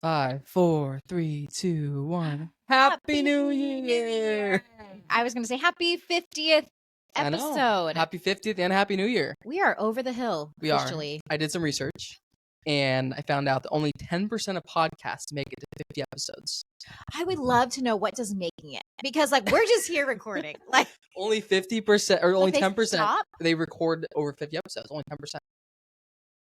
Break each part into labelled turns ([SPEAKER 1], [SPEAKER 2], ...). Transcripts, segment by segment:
[SPEAKER 1] 5, 4, 3, 2, 1. Happy New Year!
[SPEAKER 2] I was going to say happy 50th
[SPEAKER 1] I know.
[SPEAKER 2] episode.
[SPEAKER 1] Happy 50th and Happy New Year.
[SPEAKER 2] We are over the hill
[SPEAKER 1] We
[SPEAKER 2] officially.
[SPEAKER 1] are. I did some research and I found out that only 10% of podcasts make it to 50 episodes.
[SPEAKER 2] I would love to know what does making it, because like we're just here recording. Like
[SPEAKER 1] only 50% or only
[SPEAKER 2] they
[SPEAKER 1] 10%
[SPEAKER 2] stop?
[SPEAKER 1] they record over 50 episodes. Only 10%.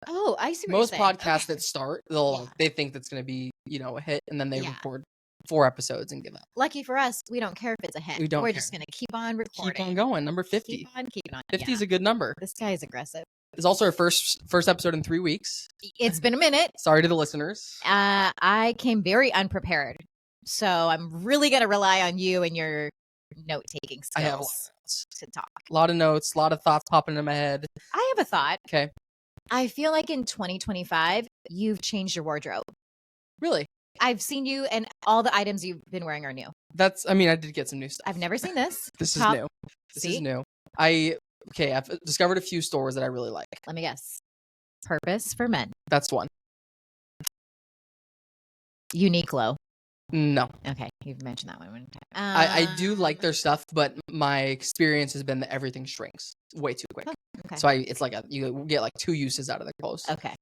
[SPEAKER 2] Oh, I see what
[SPEAKER 1] Most
[SPEAKER 2] you're saying.
[SPEAKER 1] podcasts
[SPEAKER 2] Okay.
[SPEAKER 1] that start,
[SPEAKER 2] Yeah.
[SPEAKER 1] they think that's going to be, a hit, and then they
[SPEAKER 2] Yeah.
[SPEAKER 1] record 4 episodes and give up.
[SPEAKER 2] Lucky for us, we don't care if it's a hit.
[SPEAKER 1] We don't
[SPEAKER 2] We're
[SPEAKER 1] care.
[SPEAKER 2] just going to keep on recording.
[SPEAKER 1] Keep on going. Number 50.
[SPEAKER 2] Keep on.
[SPEAKER 1] 50 is
[SPEAKER 2] Yeah.
[SPEAKER 1] a good number.
[SPEAKER 2] This guy is aggressive.
[SPEAKER 1] It's also our first episode in 3 weeks.
[SPEAKER 2] It's been a minute.
[SPEAKER 1] Sorry to the listeners.
[SPEAKER 2] I came very unprepared, so I'm really going to rely on you and your note-taking skills.
[SPEAKER 1] I have a lot of notes.
[SPEAKER 2] To talk.
[SPEAKER 1] A lot of notes, a lot of thoughts popping in my head.
[SPEAKER 2] I have a thought.
[SPEAKER 1] Okay.
[SPEAKER 2] I feel like in 2025, you've changed your wardrobe.
[SPEAKER 1] Really?
[SPEAKER 2] I've seen you, and all the items you've been wearing are new.
[SPEAKER 1] I did get some new stuff.
[SPEAKER 2] I've never seen this.
[SPEAKER 1] This is new. This is new. I've discovered a few stores that I really like.
[SPEAKER 2] Let me guess. Purpose for Men.
[SPEAKER 1] That's one.
[SPEAKER 2] Uniqlo.
[SPEAKER 1] No.
[SPEAKER 2] Okay, you've mentioned that one time.
[SPEAKER 1] I do like their stuff, but my experience has been that everything shrinks way too quick.
[SPEAKER 2] Okay.
[SPEAKER 1] So it's like you get like 2 uses out of their clothes.
[SPEAKER 2] Okay.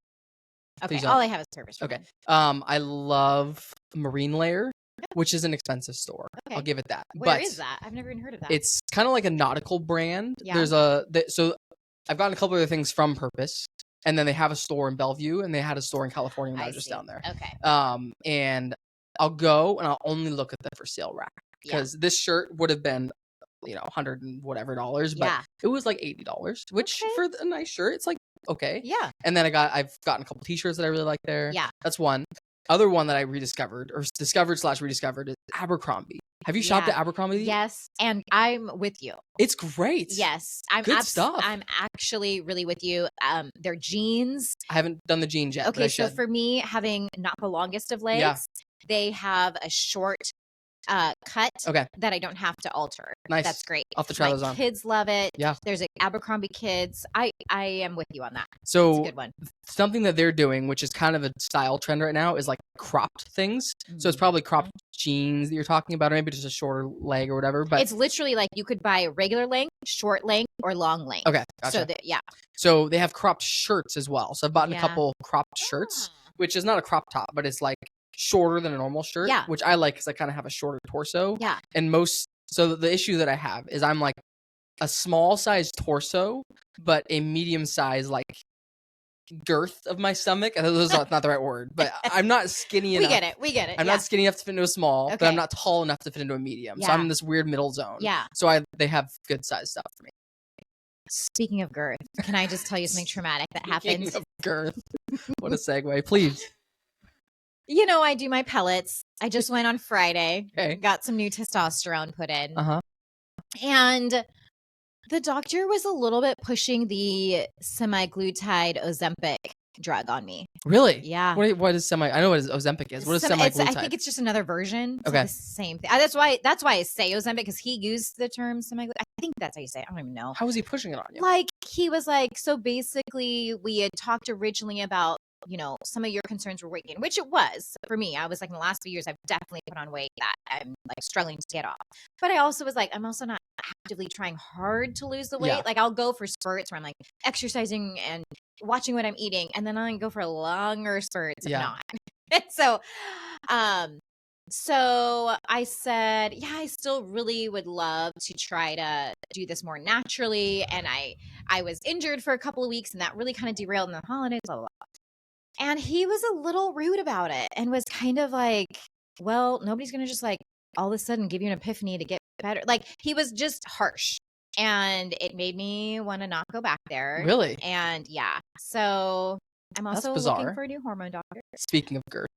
[SPEAKER 1] Please
[SPEAKER 2] All I have is Purpose for
[SPEAKER 1] Okay.
[SPEAKER 2] Men.
[SPEAKER 1] I love Marine Layer, which is an expensive store.
[SPEAKER 2] Okay.
[SPEAKER 1] I'll give it that.
[SPEAKER 2] Where is that? I've never even heard of that.
[SPEAKER 1] It's kind of like a nautical brand.
[SPEAKER 2] Yeah.
[SPEAKER 1] So I've gotten a couple other things from Purpose, and then they have a store in Bellevue, and they had a store in California when I was just down there.
[SPEAKER 2] Okay.
[SPEAKER 1] And I'll go and I'll only look at the for sale rack because this shirt would have been, $100 and whatever dollars, but it was like $80, which for a nice shirt, it's like okay.
[SPEAKER 2] Yeah.
[SPEAKER 1] And then I've gotten a couple t-shirts that I really like there.
[SPEAKER 2] Yeah.
[SPEAKER 1] That's one. Other one that I rediscovered is Abercrombie. Have you shopped at Abercrombie?
[SPEAKER 2] Yes, and I'm with you.
[SPEAKER 1] It's great.
[SPEAKER 2] Yes,
[SPEAKER 1] Good stuff.
[SPEAKER 2] I'm actually really with you. Their jeans.
[SPEAKER 1] I haven't done the jeans yet.
[SPEAKER 2] Okay, so for me, having not the longest of legs, they have a short cut that I don't have to alter.
[SPEAKER 1] Nice.
[SPEAKER 2] That's great.
[SPEAKER 1] I'll have to try those on.
[SPEAKER 2] Kids love it.
[SPEAKER 1] Yeah.
[SPEAKER 2] There's an Abercrombie Kids. I am with you on that.
[SPEAKER 1] So
[SPEAKER 2] it's a good one.
[SPEAKER 1] Something that they're doing, which is kind of a style trend right now, is like cropped things. Mm-hmm. So it's probably cropped jeans that you're talking about, or maybe just a shorter leg or whatever. But
[SPEAKER 2] it's literally like you could buy a regular length, short length, or long length.
[SPEAKER 1] Okay, gotcha. So they have cropped shirts as well. So I've bought a couple cropped shirts, which is not a crop top, but it's like shorter than a normal shirt, which I like because I kind of have a shorter torso.
[SPEAKER 2] Yeah.
[SPEAKER 1] And so the issue that I have is I'm like a small size torso, but a medium size like girth of my stomach. I know those are not the right word, but I'm not skinny enough.
[SPEAKER 2] We get it.
[SPEAKER 1] I'm not skinny enough to fit into a small, but I'm not tall enough to fit into a medium. So I'm in this weird middle zone.
[SPEAKER 2] Yeah.
[SPEAKER 1] So they have good size stuff for me.
[SPEAKER 2] Speaking of girth, can I just tell you something traumatic that happened?
[SPEAKER 1] Speaking of girth. What a segue, please.
[SPEAKER 2] I do my pellets. I just went on Friday. Got some new testosterone put in. And the doctor was a little bit pushing the semaglutide Ozempic drug on me.
[SPEAKER 1] Really?
[SPEAKER 2] Yeah.
[SPEAKER 1] What is I know what Ozempic is. What is semaglutide?
[SPEAKER 2] I think it's just another version.
[SPEAKER 1] Okay.
[SPEAKER 2] The same thing. That's why I say Ozempic, because he used the term semaglutide. I think that's how you say it. I don't even know.
[SPEAKER 1] How was he pushing it on you?
[SPEAKER 2] Like, he was like, so basically we had talked originally about, some of your concerns were weight gain, which it was for me. I was like, in the last few years, I've definitely put on weight that I'm like struggling to get off. But I also was like, I'm also not actively trying hard to lose the weight. Like, I'll go for spurts where I'm like exercising and watching what I'm eating, and then I'll go for longer spurts. Not. So I said, I still really would love to try to do this more naturally. And I was injured for a couple of weeks, and that really kind of derailed in the holidays, blah, blah, blah. And he was a little rude about it and was kind of like, well, nobody's going to just like all of a sudden give you an epiphany to get better. Like, he was just harsh, and it made me want to not go back there.
[SPEAKER 1] Really?
[SPEAKER 2] And so I'm also looking for a new hormone doctor.
[SPEAKER 1] Speaking of girth.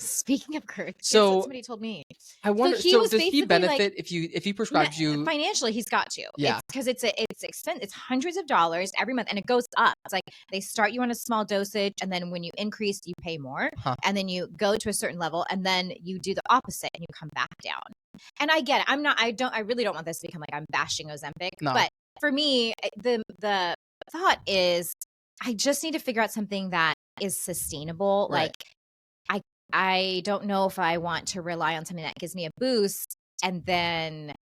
[SPEAKER 2] Speaking of girth,
[SPEAKER 1] so
[SPEAKER 2] somebody told me.
[SPEAKER 1] I wonder. So does he benefit if he prescribes you
[SPEAKER 2] financially? He's got to, because it's expensive. It's hundreds of dollars every month, and it goes up. It's like they start you on a small dosage, and then when you increase, you pay more, and then you go to a certain level, and then you do the opposite, and you come back down. And I get it. I really don't want this to become like I'm bashing Ozempic, but for me, the thought is I just need to figure out something that is sustainable, like. I don't know if I want to rely on something that gives me a boost and then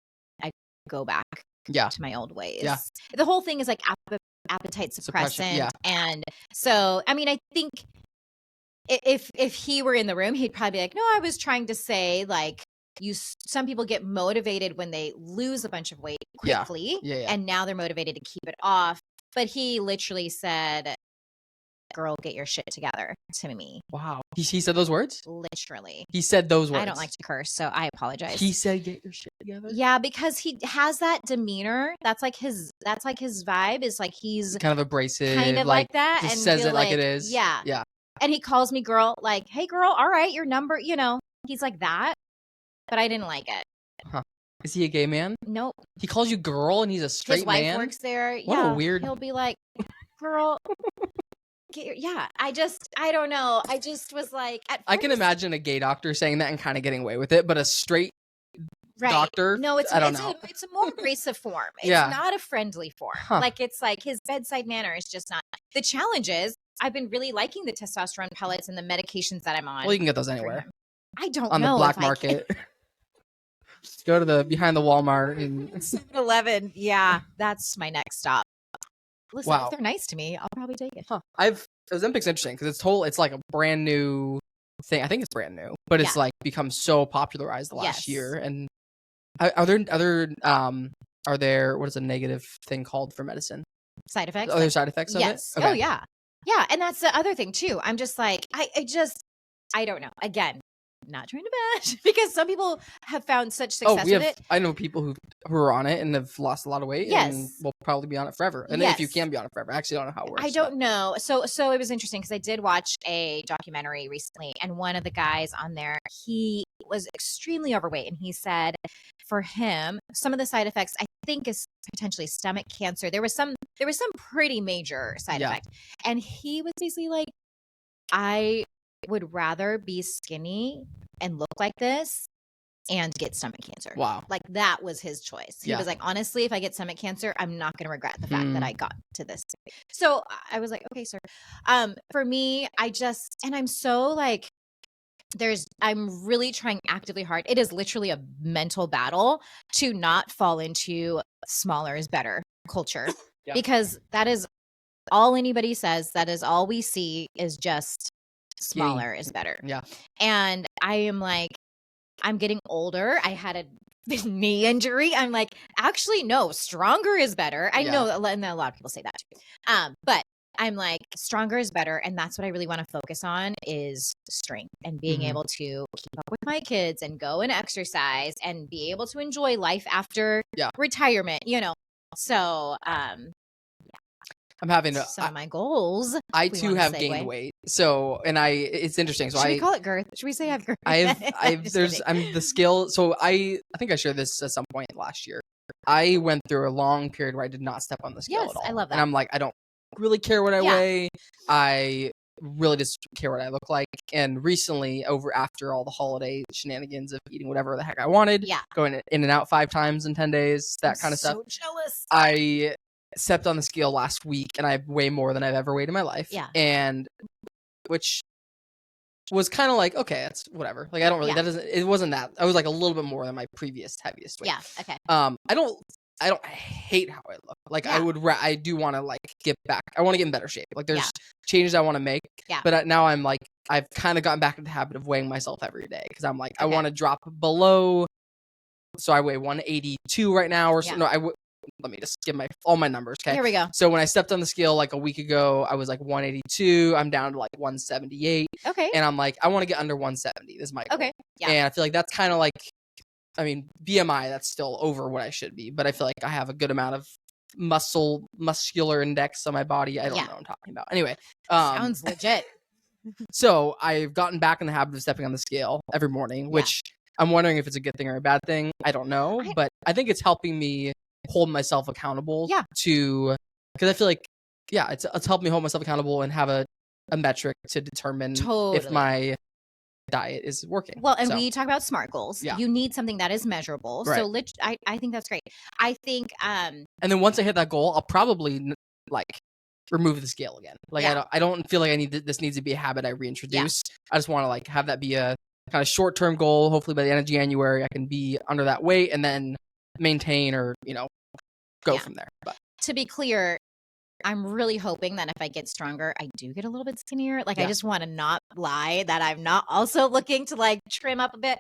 [SPEAKER 2] I go back to my old ways.
[SPEAKER 1] Yeah.
[SPEAKER 2] The whole thing is like appetite suppressant.
[SPEAKER 1] Yeah.
[SPEAKER 2] And so, I mean, I think if he were in the room, he'd probably be like, no, I was trying to say like, some people get motivated when they lose a bunch of weight quickly.
[SPEAKER 1] Yeah.
[SPEAKER 2] And now they're motivated to keep it off. But he literally said, girl, get your shit together to me.
[SPEAKER 1] Wow. He said those words?
[SPEAKER 2] Literally.
[SPEAKER 1] He said those words.
[SPEAKER 2] I don't like to curse, so I apologize.
[SPEAKER 1] He said, get your shit together?
[SPEAKER 2] Yeah, because he has that demeanor. That's like his vibe, is like he's
[SPEAKER 1] kind of abrasive.
[SPEAKER 2] Kind of like that.
[SPEAKER 1] Just
[SPEAKER 2] and
[SPEAKER 1] says it like
[SPEAKER 2] it
[SPEAKER 1] is.
[SPEAKER 2] Yeah.
[SPEAKER 1] Yeah.
[SPEAKER 2] And he calls me girl, like, hey girl, all right, your number, he's like that. But I didn't like it.
[SPEAKER 1] Huh. Is he a gay man?
[SPEAKER 2] Nope.
[SPEAKER 1] He calls you girl and he's a straight man?
[SPEAKER 2] His wife works there.
[SPEAKER 1] What a weird...
[SPEAKER 2] He'll be like, girl... I don't know. I just was like,
[SPEAKER 1] I can imagine a gay doctor saying that and kind of getting away with it, but a straight doctor,
[SPEAKER 2] no,
[SPEAKER 1] I don't know.
[SPEAKER 2] It's a more abrasive form. It's not a friendly form. Like, it's like his bedside manner is just not. The challenge is, I've been really liking the testosterone pellets and the medications that I'm on.
[SPEAKER 1] Well, you can get those anywhere.
[SPEAKER 2] I don't know.
[SPEAKER 1] On the black market. Go to the behind the Walmart and
[SPEAKER 2] 7-Eleven. Yeah, that's my next stop. Listen,
[SPEAKER 1] wow.
[SPEAKER 2] If they're nice to me, I'll probably take it.
[SPEAKER 1] Ozempic's interesting because it's like a brand new thing. I think it's brand new, but it's like become so popularized the last year. And are there what is a negative thing called for medicine?
[SPEAKER 2] Side effects?
[SPEAKER 1] Other side effects of it?
[SPEAKER 2] Okay. Oh yeah. Yeah. And that's the other thing too. I'm just like, I don't know. Again, not trying to bash because some people have found such success with it.
[SPEAKER 1] I know people who are on it and have lost a lot of weight and will probably be on it forever. And if you can be on it forever, I actually don't know how it works.
[SPEAKER 2] I don't know. So it was interesting because I did watch a documentary recently, and one of the guys on there, he was extremely overweight, and he said for him, some of the side effects I think is potentially stomach cancer. There was some pretty major side effect, and he was basically like, I would rather be skinny and look like this and get stomach cancer.
[SPEAKER 1] Wow.
[SPEAKER 2] Like, that was his choice. He was like, honestly, if I get stomach cancer, I'm not going to regret the fact that I got to this. So I was like, okay, sir. For me, I'm so like, I'm really trying actively hard. It is literally a mental battle to not fall into smaller is better culture because that is all anybody says. That is all we see is just smaller is better.
[SPEAKER 1] Yeah.
[SPEAKER 2] And I am like, I'm getting older. I had a knee injury. I'm like, actually, no, stronger is better. I know, and a lot of people say that too. But I'm like, stronger is better. And that's what I really want to focus on is strength and being able to keep up with my kids and go and exercise and be able to enjoy life after retirement, So,
[SPEAKER 1] I'm having
[SPEAKER 2] some of my goals.
[SPEAKER 1] I too have gained weight. So, and it's interesting. So
[SPEAKER 2] should we call it girth? Should we say I have girth?
[SPEAKER 1] I'm the skill. So I think I shared this at some point last year. I went through a long period where I did not step on the scale at all.
[SPEAKER 2] I love that.
[SPEAKER 1] And I'm like, I don't really care what I weigh. I really just care what I look like. And recently, after all the holiday shenanigans of eating whatever the heck I wanted, going in and out 5 times in 10 days, that kind of stuff.
[SPEAKER 2] So jealous.
[SPEAKER 1] I stepped on the scale last week and I weigh more than I've ever weighed in my life.
[SPEAKER 2] Yeah.
[SPEAKER 1] And which was kind of like, okay, that's whatever. Like, I don't really, it wasn't that. I was like a little bit more than my previous heaviest weight.
[SPEAKER 2] Yeah. Okay.
[SPEAKER 1] I don't hate how I look. Like, I do want to like get back. I want to get in better shape. Like, there's changes I want to make.
[SPEAKER 2] Yeah.
[SPEAKER 1] But now I'm like, I've kind of gotten back in the habit of weighing myself every day because I'm like, I want to drop below. So I weigh 182 right now, or so. No, let me just give all my numbers, okay?
[SPEAKER 2] Here we go.
[SPEAKER 1] So when I stepped on the scale like a week ago, I was like 182. I'm down to like 178.
[SPEAKER 2] Okay.
[SPEAKER 1] And I'm like, I want to get under 170. This is my goal.
[SPEAKER 2] Okay. Yeah.
[SPEAKER 1] And I feel like that's kind of like, I mean, BMI, that's still over what I should be, but I feel like I have a good amount of muscular index on my body. I don't know what I'm talking about. Anyway.
[SPEAKER 2] Sounds legit.
[SPEAKER 1] So I've gotten back in the habit of stepping on the scale every morning, which I'm wondering if it's a good thing or a bad thing. I don't know, but I think it's helping me hold myself accountable to, because I feel like, it's helped me hold myself accountable and have a metric to determine if my diet is working.
[SPEAKER 2] Well, and we talk about SMART goals.
[SPEAKER 1] Yeah.
[SPEAKER 2] You need something that is measurable.
[SPEAKER 1] Right.
[SPEAKER 2] So I think that's great. I think,
[SPEAKER 1] and then once I hit that goal, I'll probably like remove the scale again. Like I don't feel like this needs to be a habit I reintroduce. I just want to like have that be a kind of short-term goal. Hopefully by the end of January I can be under that weight and then maintain or, go from there. But
[SPEAKER 2] to be clear, I'm really hoping that if I get stronger, I do get a little bit skinnier. Like, I just want to not lie that I'm not also looking to like trim up a bit.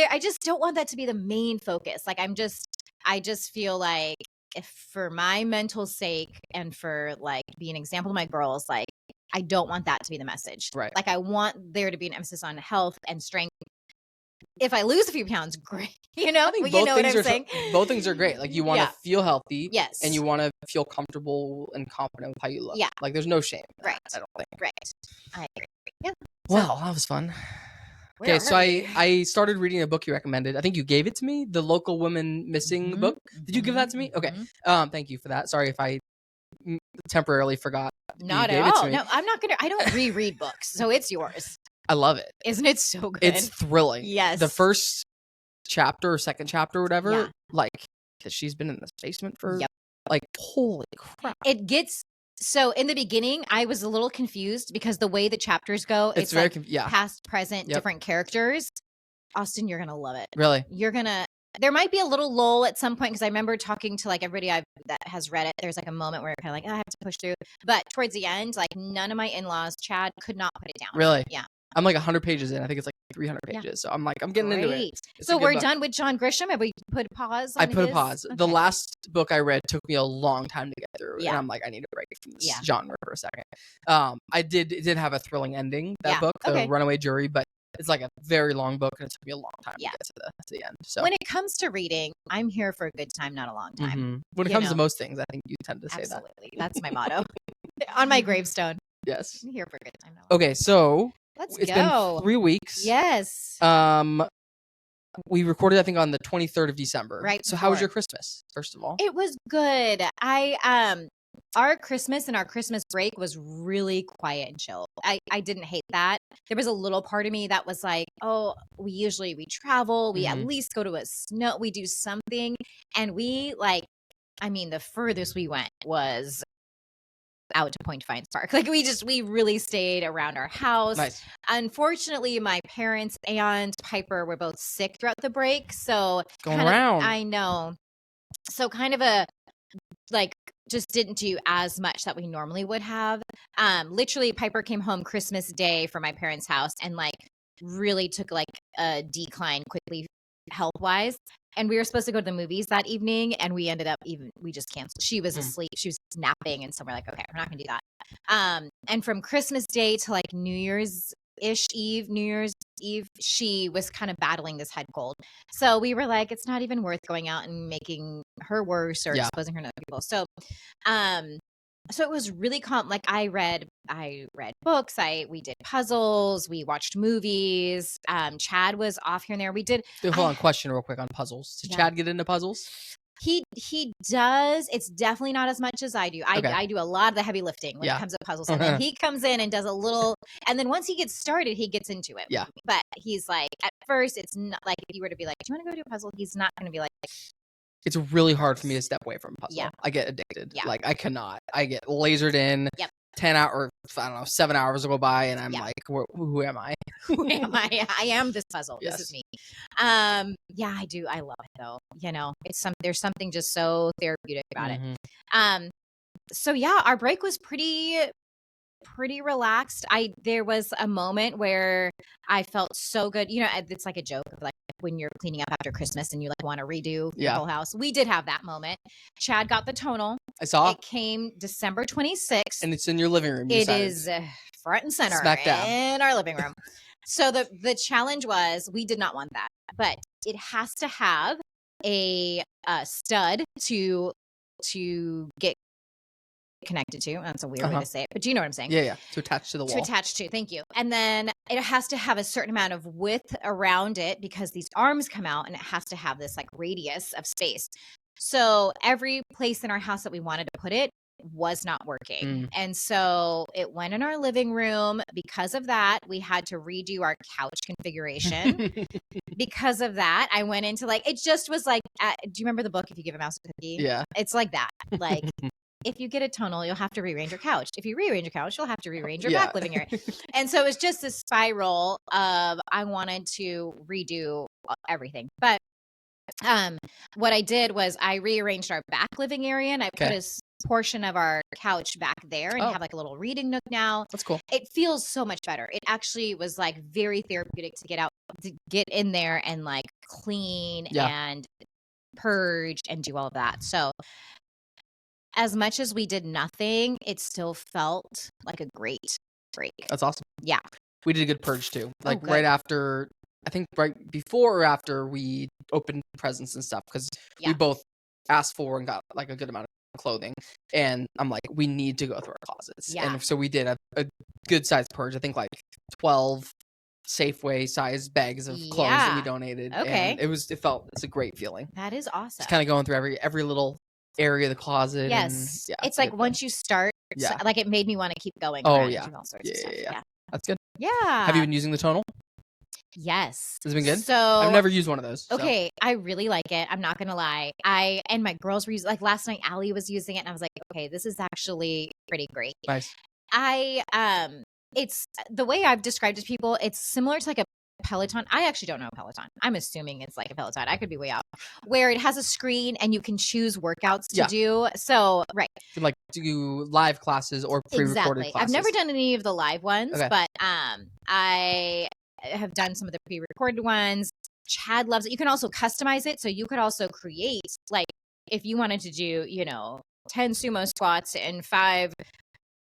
[SPEAKER 2] I just don't want that to be the main focus. Like, I just feel like if for my mental sake and for like being an example to my girls, like, I don't want that to be the message.
[SPEAKER 1] Right.
[SPEAKER 2] Like, I want there to be an emphasis on health and strength. If I lose a few pounds, great.
[SPEAKER 1] I think
[SPEAKER 2] you know what I'm saying?
[SPEAKER 1] Both things are great. Like you want to feel healthy,
[SPEAKER 2] yes,
[SPEAKER 1] and you want to feel comfortable and confident with how you look.
[SPEAKER 2] Yeah,
[SPEAKER 1] like there's no shame.
[SPEAKER 2] Right.
[SPEAKER 1] I don't think.
[SPEAKER 2] Right. I agree. Yeah.
[SPEAKER 1] Well, that was fun. Okay, so I started reading a book you recommended. I think you gave it to me, the Local Women Missing book. Did you give that to me? Okay. Thank you for that. Sorry if I temporarily forgot.
[SPEAKER 2] Not at all. No, I'm not gonna. I don't reread books, so it's yours.
[SPEAKER 1] I love it.
[SPEAKER 2] Isn't it so good?
[SPEAKER 1] It's thrilling.
[SPEAKER 2] Yes.
[SPEAKER 1] The first chapter or second chapter or whatever, like that she's been in this basement for like holy crap.
[SPEAKER 2] It gets so in the beginning I was a little confused because the way the chapters go, it's very like past, present, different characters. Austin, you're gonna love it.
[SPEAKER 1] Really?
[SPEAKER 2] There might be a little lull at some point because I remember talking to like everybody that has read it. There's like a moment where you're kind of like, I have to push through. But towards the end, like none of my in-laws, Chad, could not put it down.
[SPEAKER 1] Really?
[SPEAKER 2] Yeah.
[SPEAKER 1] I'm like 100 pages in. I think it's like 300 pages. So I'm like, I'm getting into it.
[SPEAKER 2] So we're done with John Grisham. Have we put a pause on
[SPEAKER 1] I put a pause.
[SPEAKER 2] Okay.
[SPEAKER 1] The last book I read took me a long time to get through. And I'm like, I need to break from this genre for a second. It did have a thrilling ending, that book, The Runaway Jury, but it's like a very long book and it took me a long time to get to the end. So
[SPEAKER 2] when it comes to reading, I'm here for a good time, not a long time.
[SPEAKER 1] Mm-hmm. When it comes to most things, I think you tend to say that.
[SPEAKER 2] Absolutely. That's my motto. On my gravestone.
[SPEAKER 1] Yes.
[SPEAKER 2] I'm here for a good time.
[SPEAKER 1] Okay, so
[SPEAKER 2] it's
[SPEAKER 1] been 3 weeks.
[SPEAKER 2] Yes.
[SPEAKER 1] We recorded, I think, on the 23rd of December.
[SPEAKER 2] Right.
[SPEAKER 1] So how was your Christmas, first of all?
[SPEAKER 2] It was good. Our Christmas and our Christmas break was really quiet and chill. I didn't hate that. There was a little part of me that was like, oh, we travel. We at least go to we do something. And the furthest we went was out to Point Defiance Park. Like we really stayed around our house.
[SPEAKER 1] Nice.
[SPEAKER 2] Unfortunately, my parents and Piper were both sick throughout the break. So
[SPEAKER 1] going around.
[SPEAKER 2] I know. So kind of just didn't do as much that we normally would have. Literally Piper came home Christmas Day from my parents' house and really took a decline quickly health wise. And we were supposed to go to the movies that evening and we ended up we just canceled. She was asleep. She was napping. And so we're like, okay, we're not gonna do that. And from Christmas Day to New Year's Eve, she was kind of battling this head cold. So we were like, it's not even worth going out and making her worse or exposing her to other people. So it was really calm. I read books. We did puzzles. We watched movies. Chad was off here and there. We did.
[SPEAKER 1] Hold on, question real quick on puzzles. Did Chad get into puzzles?
[SPEAKER 2] He does. It's definitely not as much as I do. I do a lot of the heavy lifting when it comes to puzzles. And then he comes in and does a little, and then once he gets started, he gets into it.
[SPEAKER 1] Yeah.
[SPEAKER 2] But he's like, at first, it's not like if you were to be like, do you want to go do a puzzle? He's not going to be like.
[SPEAKER 1] It's really hard for me to step away from a puzzle.
[SPEAKER 2] Yeah.
[SPEAKER 1] I get addicted. Yeah. I cannot. I get lasered in.
[SPEAKER 2] Yep.
[SPEAKER 1] 10 hours, or I don't know, 7 hours will go by and I'm like, who am I?
[SPEAKER 2] Who am I? I am this puzzle. Yes. This is me. I do. I love it though. There's something just so therapeutic about it. So our break was pretty relaxed. There was a moment where I felt so good. It's like a joke of when you're cleaning up after Christmas and you want to redo your whole house. We did have that moment. Chad got the tonal.
[SPEAKER 1] I saw
[SPEAKER 2] it came December 26th.
[SPEAKER 1] And it's in your living room.
[SPEAKER 2] It is front and center in our living room. So the challenge was we did not want that, but it has to have a stud to get connected to. That's a weird way to say it, but do you know what I'm saying?
[SPEAKER 1] Yeah. To attach to the wall.
[SPEAKER 2] To attach to, thank you. And then it has to have a certain amount of width around it because these arms come out and it has to have this radius of space. So every place in our house that we wanted to put it was not working. And so it went in our living room. Because of that, we had to redo our couch configuration. Because of that, I went into it just was do you remember the book If You Give a Mouse a Cookie?
[SPEAKER 1] Yeah.
[SPEAKER 2] It's like that. if you get a tonal, you'll have to rearrange your couch. If you rearrange your couch, you'll have to rearrange your
[SPEAKER 1] Yeah.
[SPEAKER 2] back living area. And so it was just a spiral of I wanted to redo everything. But what I did was I rearranged our back living area and I put
[SPEAKER 1] Okay.
[SPEAKER 2] a portion of our couch back there and
[SPEAKER 1] Oh.
[SPEAKER 2] have like a little reading nook now.
[SPEAKER 1] That's cool.
[SPEAKER 2] It feels so much better. It actually was like very therapeutic to get out, to get in there and like clean
[SPEAKER 1] Yeah.
[SPEAKER 2] and purge and do all of that. So as much as we did nothing, it still felt like a great break.
[SPEAKER 1] That's awesome.
[SPEAKER 2] Yeah.
[SPEAKER 1] We did a good purge too. Like
[SPEAKER 2] good.
[SPEAKER 1] right after, I think right before or after we opened presents and stuff, because
[SPEAKER 2] Yeah.
[SPEAKER 1] we both asked for and got like a good amount of clothing. And I'm like, we need to go through our closets.
[SPEAKER 2] Yeah.
[SPEAKER 1] And so we did a good sized purge. I think like 12 Safeway size bags of clothes that we
[SPEAKER 2] Yeah.
[SPEAKER 1] donated.
[SPEAKER 2] Okay.
[SPEAKER 1] And it's a great feeling.
[SPEAKER 2] That is awesome.
[SPEAKER 1] Just kind of going through every little area of the closet.
[SPEAKER 2] Yes.
[SPEAKER 1] And, yeah,
[SPEAKER 2] It's like once you start,
[SPEAKER 1] Yeah.
[SPEAKER 2] like it made me want to keep going.
[SPEAKER 1] Oh,
[SPEAKER 2] around and
[SPEAKER 1] yeah.
[SPEAKER 2] do all sorts of stuff.
[SPEAKER 1] Yeah. That's good.
[SPEAKER 2] Yeah.
[SPEAKER 1] Have you been using the tonal?
[SPEAKER 2] Yes.
[SPEAKER 1] Has it been good?
[SPEAKER 2] So
[SPEAKER 1] I've never used one of those. So.
[SPEAKER 2] Okay, I really like it. I'm not gonna lie. And my girls were using, like last night Allie was using it and I was like, okay, this is actually pretty great.
[SPEAKER 1] Nice.
[SPEAKER 2] It's the way I've described it to people, it's similar to like a Peloton. I actually don't know Peloton. I'm assuming it's like a Peloton. I could be way out. Where it has a screen and you can choose workouts to do. So, right.
[SPEAKER 1] You can like do live classes or pre-recorded classes.
[SPEAKER 2] I've never done any of the live ones,
[SPEAKER 1] Okay.
[SPEAKER 2] but I have done some of the pre-recorded ones. Chad loves it. You can also customize it. So you could also create, like, if you wanted to do, 10 sumo squats and 5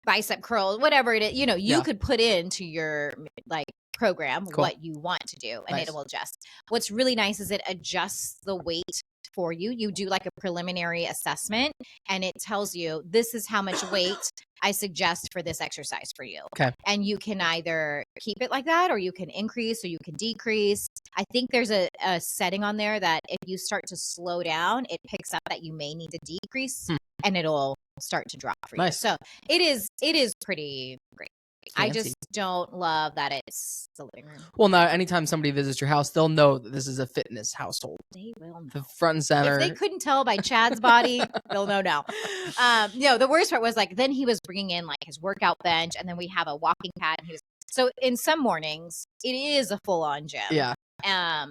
[SPEAKER 2] bicep curls, whatever it is, you could put into your like program what you want to do and it will adjust. What's really nice is it adjusts the weight for you. You do like a preliminary assessment and it tells you this is how much weight I suggest for this exercise for you.
[SPEAKER 1] Okay.
[SPEAKER 2] And you can either keep it like that or you can increase or you can decrease. I think there's a setting on there that if you start to slow down, it picks up that you may need to decrease and it'll start to drop for you. So it is pretty great. Fancy. I just don't love that it's the living room.
[SPEAKER 1] Well, now anytime somebody visits your house, they'll know that this is a fitness household.
[SPEAKER 2] They will know.
[SPEAKER 1] The front and center.
[SPEAKER 2] If they couldn't tell by Chad's body, they'll know now. The worst part was like then he was bringing in like his workout bench, and then we have a walking pad. And so in some mornings it is a full on gym.
[SPEAKER 1] Yeah.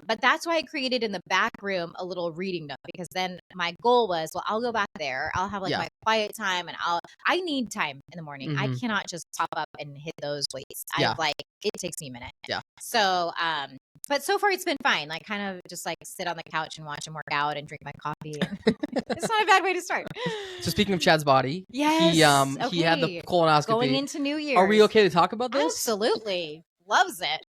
[SPEAKER 2] But that's why I created in the back room a little reading nook because then my goal was, well, I'll go back there. I'll have like my quiet time and I need time in the morning. Mm-hmm. I cannot just pop up and hit those weights. It takes me a minute.
[SPEAKER 1] Yeah.
[SPEAKER 2] So, but so far it's been fine. Like kind of just like sit on the couch and watch him work out and drink my coffee. It's not a bad way to start.
[SPEAKER 1] So speaking of Chad's body,
[SPEAKER 2] yes,
[SPEAKER 1] he had the colonoscopy.
[SPEAKER 2] Going into New Year's.
[SPEAKER 1] Are we okay to talk about this?
[SPEAKER 2] Absolutely. Loves it.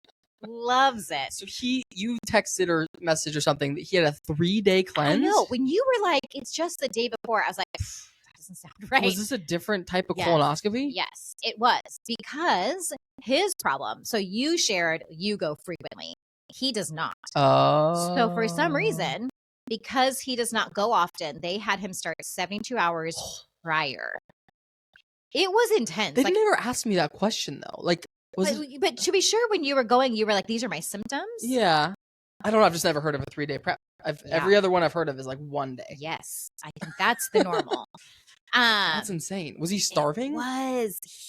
[SPEAKER 2] So
[SPEAKER 1] you texted or messaged or something that he had a 3-day cleanse.
[SPEAKER 2] I know. When you were like, it's just the day before, I was like, that doesn't sound right.
[SPEAKER 1] Was this a different type of colonoscopy?
[SPEAKER 2] Yes, it was because his problem. So you shared you go frequently. He does not. So for some reason, because he does not go often, they had him start 72 hours prior. It was intense.
[SPEAKER 1] They never asked me that question though. Like.
[SPEAKER 2] But to be sure, when you were going, you were like, these are my symptoms?
[SPEAKER 1] Yeah. I don't know. I've just never heard of a 3-day prep. Every other one I've heard of is like 1 day.
[SPEAKER 2] Yes. I think that's the normal.
[SPEAKER 1] That's insane. Was he starving?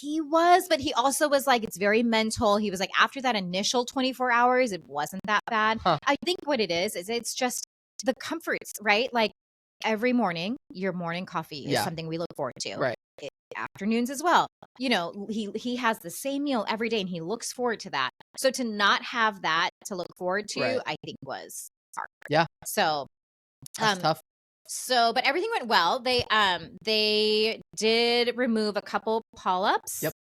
[SPEAKER 2] He was, but he also was like, it's very mental. He was like, after that initial 24 hours, it wasn't that bad. Huh. I think what it is it's just the comforts, right? Like every morning, your morning coffee is something we look forward to.
[SPEAKER 1] Right.
[SPEAKER 2] Afternoons as well. He has the same meal every day and he looks forward to that. So to not have that to look forward to, I think was hard.
[SPEAKER 1] Yeah.
[SPEAKER 2] So
[SPEAKER 1] that's tough.
[SPEAKER 2] So, but everything went well. They did remove a couple polyps.
[SPEAKER 1] Yep.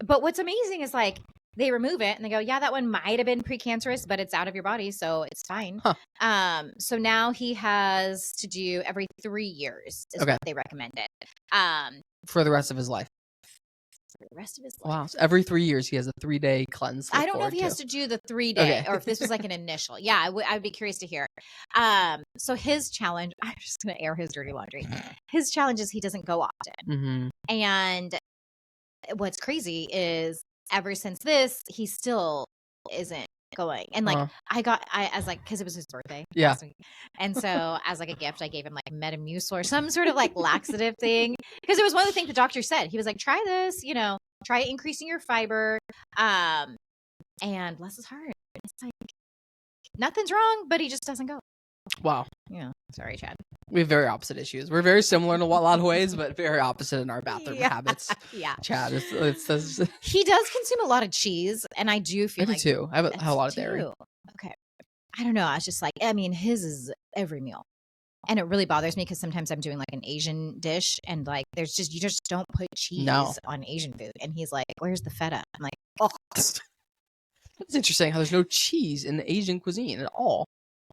[SPEAKER 2] But what's amazing is like they remove it and they go, yeah, that one might have been precancerous, but it's out of your body, so it's fine. Huh. So now he has to do every 3 years is what they recommended.
[SPEAKER 1] For the rest of his life.
[SPEAKER 2] For the rest of his life.
[SPEAKER 1] Wow. So every 3 years he has a 3-day cleanse.
[SPEAKER 2] I don't know if he has to do the 3-day or if this was like an initial. Yeah, I would be curious to hear. So his challenge, I'm just going to air his dirty laundry. His challenge is he doesn't go often.
[SPEAKER 1] Mm-hmm.
[SPEAKER 2] And what's crazy is ever since this, he still isn't going. And like I as like because it was his birthday last week, and so as like a gift, I gave him like Metamucil or some sort of like laxative thing because it was one of the things the doctor said. He was like, try this, try increasing your fiber, and bless his heart, it's like nothing's wrong, but he just doesn't go.
[SPEAKER 1] Wow.
[SPEAKER 2] Yeah. Sorry, Chad.
[SPEAKER 1] We have very opposite issues. We're very similar in a lot of ways, but very opposite in our bathroom habits.
[SPEAKER 2] Yeah.
[SPEAKER 1] Chad, it's
[SPEAKER 2] he does consume a lot of cheese, and I do feel
[SPEAKER 1] I do too. I have a lot of dairy.
[SPEAKER 2] Okay. I don't know. I was just like, I mean, his is every meal. And it really bothers me because sometimes I'm doing like an Asian dish and like you just don't put cheese on Asian food. And he's like, where's the feta? I'm like, oh.
[SPEAKER 1] It's interesting how there's no cheese in the Asian cuisine at all.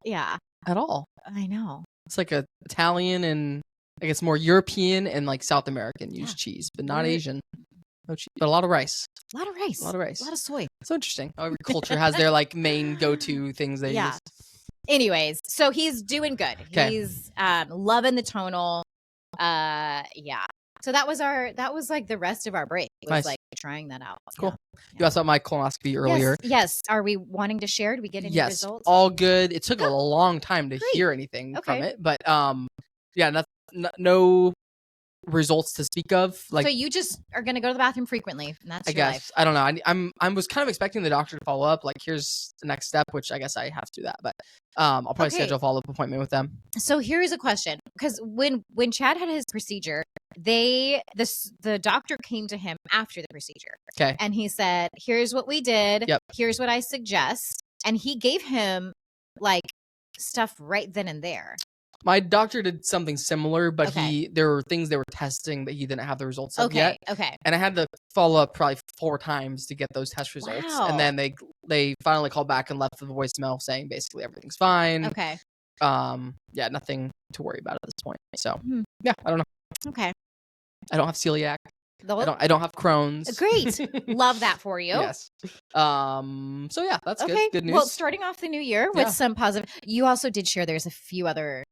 [SPEAKER 2] Yeah.
[SPEAKER 1] At all.
[SPEAKER 2] I know.
[SPEAKER 1] It's like a Italian and I guess more European and like South American use cheese, but not Asian. No cheese, but a lot of rice.
[SPEAKER 2] A lot of rice.
[SPEAKER 1] A lot of rice.
[SPEAKER 2] A lot of soy.
[SPEAKER 1] So interesting. Every culture has their like main go-to things they use.
[SPEAKER 2] Anyways, so he's doing good.
[SPEAKER 1] Okay.
[SPEAKER 2] He's loving the tonal. Yeah. So that was like the rest of our break. It was like trying that out.
[SPEAKER 1] Cool. You asked about my colonoscopy earlier.
[SPEAKER 2] Yes. Are we wanting to share? Did we get any results?
[SPEAKER 1] All good. It took a long time to hear anything from it, but no results to speak of. Like,
[SPEAKER 2] so you just are going to go to the bathroom frequently, and that's your life.
[SPEAKER 1] I don't know. I was kind of expecting the doctor to follow up. Like, here's the next step, which I guess I have to do that. But I'll probably schedule a follow-up appointment with them.
[SPEAKER 2] So here's a question, because when Chad had his procedure, the doctor came to him after the procedure.
[SPEAKER 1] Okay.
[SPEAKER 2] And he said, "Here's what we did.
[SPEAKER 1] Yep.
[SPEAKER 2] Here's what I suggest," and he gave him like stuff right then and there.
[SPEAKER 1] My doctor did something similar, but there were things they were testing that he didn't have the results of yet.
[SPEAKER 2] Okay.
[SPEAKER 1] And I had to follow up probably 4 times to get those test results.
[SPEAKER 2] Wow.
[SPEAKER 1] And then they finally called back and left the voicemail saying basically everything's fine.
[SPEAKER 2] Okay.
[SPEAKER 1] Yeah, nothing to worry about at this point. So yeah, I don't know.
[SPEAKER 2] Okay.
[SPEAKER 1] I don't have celiac. I don't have Crohn's.
[SPEAKER 2] Great. Love that for you.
[SPEAKER 1] Yes. So yeah, that's good. Good news.
[SPEAKER 2] Well, starting off the new year with some positive. You also did share there's a few other,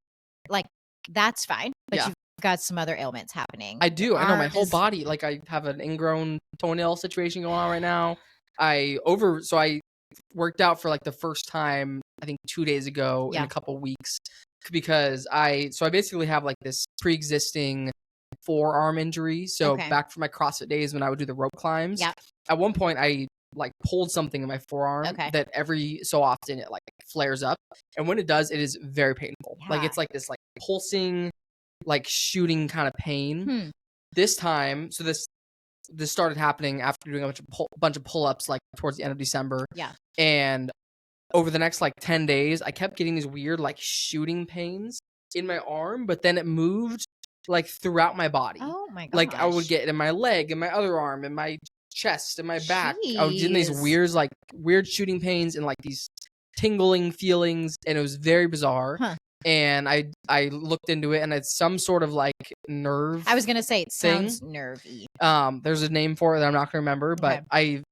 [SPEAKER 2] like, that's fine, but you've got some other ailments happening.
[SPEAKER 1] I do. I know my whole body. Like, I have an ingrown toenail situation going on right now. So I worked out for like the first time, I think 2 days ago in a couple weeks, because I basically have like this pre-existing forearm injury. So back from my CrossFit days when I would do the rope climbs, at one point I like pulled something in my forearm that every so often it like flares up, and when it does, it is very painful. Like, it's like this like pulsing, like shooting kind of pain. This time, so this started happening after doing a bunch of pull-ups like towards the end of December. And over the next like 10 days, I kept getting these weird like shooting pains in my arm, but then it moved like throughout my body.
[SPEAKER 2] Oh my gosh.
[SPEAKER 1] Like, I would get it in my leg, in my other arm, in my chest, in my back. I was getting these weird shooting pains and like these tingling feelings, and it was very bizarre. And I looked into it, and it's some sort of like nerve.
[SPEAKER 2] I was gonna say it sounds nervy.
[SPEAKER 1] There's a name for it that I'm not gonna remember, but I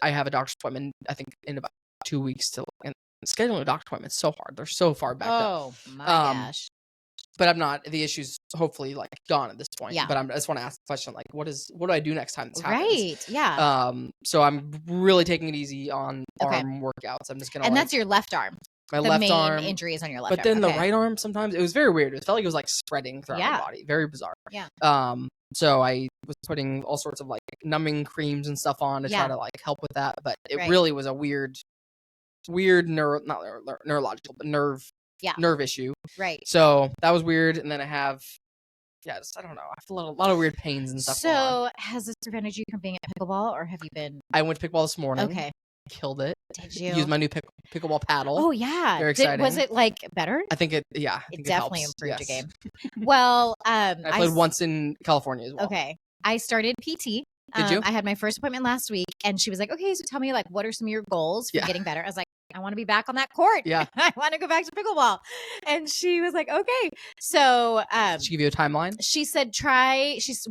[SPEAKER 1] have a doctor's appointment, I think, in about 2 weeks and scheduling a doctor's appointment is so hard. They're so far backed up.
[SPEAKER 2] Oh my gosh.
[SPEAKER 1] But I'm not. The issue's hopefully like gone at this point.
[SPEAKER 2] Yeah.
[SPEAKER 1] But I just want to ask the question, like, what do I do next time this happens?
[SPEAKER 2] Right. Yeah.
[SPEAKER 1] So I'm really taking it easy on arm workouts. I'm just gonna.
[SPEAKER 2] And that's your left arm.
[SPEAKER 1] My
[SPEAKER 2] the
[SPEAKER 1] left
[SPEAKER 2] main
[SPEAKER 1] arm
[SPEAKER 2] injury is on your left
[SPEAKER 1] but
[SPEAKER 2] arm.
[SPEAKER 1] then the right arm, sometimes it was very weird. It felt like it was like spreading throughout my body. Very bizarre.
[SPEAKER 2] Yeah.
[SPEAKER 1] So I was putting all sorts of like numbing creams and stuff on to try to like help with that, but it really was a weird neurological, but nerve issue.
[SPEAKER 2] Right.
[SPEAKER 1] So that was weird. And then I have, I don't know. I have a lot of weird pains and stuff.
[SPEAKER 2] So has this prevented you from being at pickleball, or have you been?
[SPEAKER 1] I went to pickleball this morning.
[SPEAKER 2] Okay.
[SPEAKER 1] Killed it.
[SPEAKER 2] Did you?
[SPEAKER 1] Used my new pickleball paddle.
[SPEAKER 2] Oh yeah.
[SPEAKER 1] Very exciting.
[SPEAKER 2] Was it like better?
[SPEAKER 1] I think it
[SPEAKER 2] definitely
[SPEAKER 1] helps.
[SPEAKER 2] improved your game. Well,
[SPEAKER 1] I played once in California as well.
[SPEAKER 2] Okay. I started PT.
[SPEAKER 1] Did you?
[SPEAKER 2] I had my first appointment last week, and she was like, "Okay, so tell me, like, what are some of your goals for getting better?" I was like, "I want to be back on that court.
[SPEAKER 1] Yeah,
[SPEAKER 2] I want to go back to pickleball." And she was like, "Okay." So,
[SPEAKER 1] did she give you a timeline?
[SPEAKER 2] She said,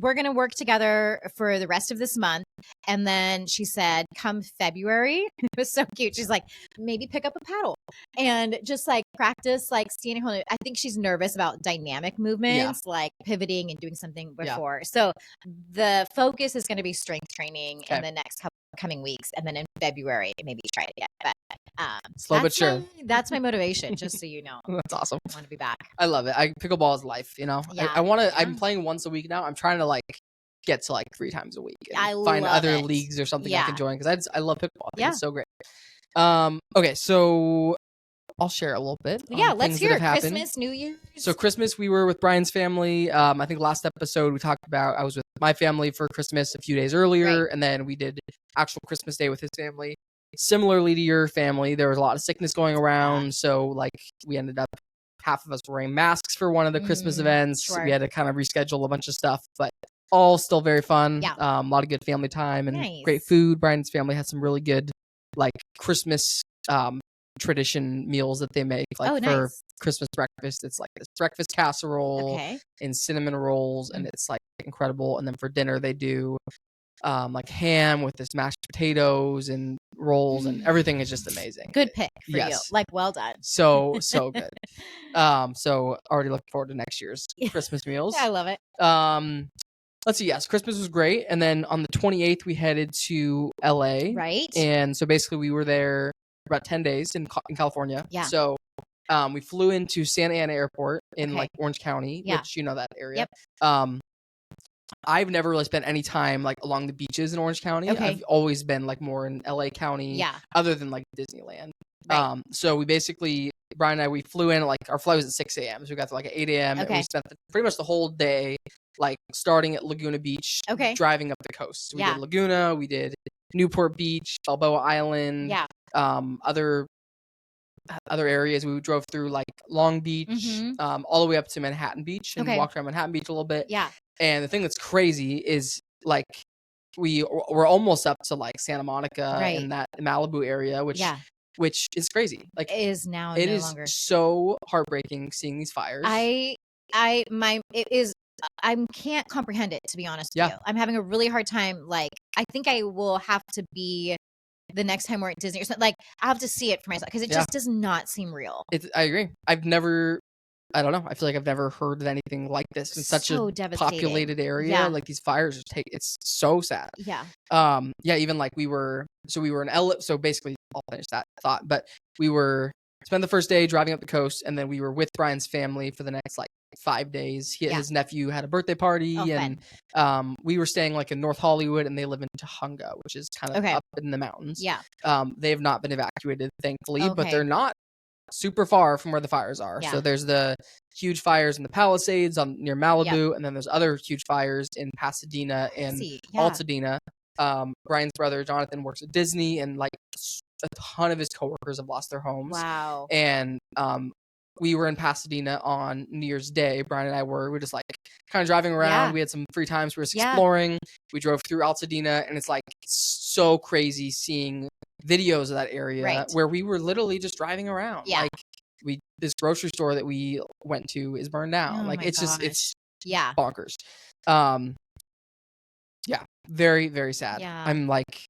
[SPEAKER 2] we're going to work together for the rest of this month, and then she said, "Come February," it was so cute. She's like, "Maybe pick up a paddle and just like practice, like standing whole." I think she's nervous about dynamic movements, like pivoting and doing something before. So the focus is going to be strength training in the next coming weeks, and then in February maybe try it again. But
[SPEAKER 1] Slow but sure.
[SPEAKER 2] That's my motivation, just so you know.
[SPEAKER 1] That's awesome.
[SPEAKER 2] I want to be back.
[SPEAKER 1] I love it. Pickleball is life, you know.
[SPEAKER 2] Yeah,
[SPEAKER 1] I want to.
[SPEAKER 2] yeah.
[SPEAKER 1] I'm playing once a week now. I'm trying to like get to like 3 times a week. And
[SPEAKER 2] I
[SPEAKER 1] find
[SPEAKER 2] love
[SPEAKER 1] other
[SPEAKER 2] it.
[SPEAKER 1] leagues or something I
[SPEAKER 2] Yeah.
[SPEAKER 1] can join because I love pickleball. I think
[SPEAKER 2] Yeah.
[SPEAKER 1] it's so great. Okay, so I'll share a little bit.
[SPEAKER 2] Yeah,
[SPEAKER 1] on
[SPEAKER 2] let's
[SPEAKER 1] things
[SPEAKER 2] hear
[SPEAKER 1] that have happened.
[SPEAKER 2] Christmas, New Year's.
[SPEAKER 1] So Christmas, we were with Brian's family. I think last episode we talked about I was with my family for Christmas a few days earlier,
[SPEAKER 2] Right.
[SPEAKER 1] and then we did actual Christmas Day with his family. Similarly to your family, there was a lot of sickness going around, so like we ended up half of us wearing masks for one of the Christmas events.
[SPEAKER 2] Sure.
[SPEAKER 1] We had to kind of reschedule a bunch of stuff, but all still very fun.
[SPEAKER 2] Yeah.
[SPEAKER 1] A lot of good family time and
[SPEAKER 2] Nice.
[SPEAKER 1] great food. Brian's family has some really good like Christmas tradition meals that they make, like for
[SPEAKER 2] nice.
[SPEAKER 1] Christmas breakfast. It's like this breakfast casserole and cinnamon rolls, and it's like incredible. And then for dinner, they do like ham with this mashed potatoes and rolls, and everything is just amazing.
[SPEAKER 2] Good pick for you.
[SPEAKER 1] Yes.
[SPEAKER 2] Like, well done.
[SPEAKER 1] So good. So already looking forward to next year's Christmas meals.
[SPEAKER 2] I love it.
[SPEAKER 1] Let's see. Yes, Christmas was great, and then on the 28th we headed to LA.
[SPEAKER 2] Right.
[SPEAKER 1] And so basically we were there for about 10 days in California.
[SPEAKER 2] Yeah.
[SPEAKER 1] So we flew into Santa Ana Airport in like Orange County,
[SPEAKER 2] Yeah.
[SPEAKER 1] which you know that area.
[SPEAKER 2] Yep.
[SPEAKER 1] I've never really spent any time like along the beaches in Orange County.
[SPEAKER 2] Okay.
[SPEAKER 1] I've always been like more in LA County.
[SPEAKER 2] Yeah.
[SPEAKER 1] Other than like Disneyland.
[SPEAKER 2] Right.
[SPEAKER 1] So we basically Brian and I we flew in like our flight was at 6 a.m. So we got to like at 8 a.m. and we spent pretty much the whole day like starting at Laguna Beach, driving up the coast. So we did Laguna, we did Newport Beach, Balboa Island, other areas. We drove through like Long Beach, all the way up to Manhattan Beach and walked around Manhattan Beach a little bit.
[SPEAKER 2] Yeah.
[SPEAKER 1] And the thing that's crazy is like we're almost up to like Santa Monica and that Malibu area, which is crazy. Like
[SPEAKER 2] it is now.
[SPEAKER 1] It
[SPEAKER 2] no
[SPEAKER 1] is
[SPEAKER 2] longer.
[SPEAKER 1] so heartbreaking seeing these fires.
[SPEAKER 2] I can't comprehend it, to be honest with you. I'm having a really hard time. Like, I think I will have to be the next time we're at Disney or something. Like, I have to see it for myself because it just does not seem real.
[SPEAKER 1] I agree. I don't know. I feel like I've never heard of anything like this in such a populated area.
[SPEAKER 2] Yeah.
[SPEAKER 1] Like these fires it's so sad.
[SPEAKER 2] Yeah.
[SPEAKER 1] Even like we were in LA. So basically I'll finish that thought, but we spent the first day driving up the coast, and then we were with Brian's family for the next like 5 days. His nephew had a birthday party, and we were staying like in North Hollywood, and they live in Tahunga, which is kind of up in the mountains.
[SPEAKER 2] Yeah.
[SPEAKER 1] They have not been evacuated, thankfully, but they're not super far from where the fires are. So there's the huge fires in the Palisades near Malibu, and then there's other huge fires in Pasadena and Altadena. Brian's brother Jonathan works at Disney, and like a ton of his coworkers have lost their homes.
[SPEAKER 2] Wow.
[SPEAKER 1] And we were in Pasadena on New Year's Day. Brian and I were just like kind of driving around. We had some free times. We were just exploring. We drove through Altadena, and it's like so crazy seeing videos of that area where we were literally just driving around. Like this grocery store that we went to is burned down. Like it's bonkers. Very, very sad. I'm like,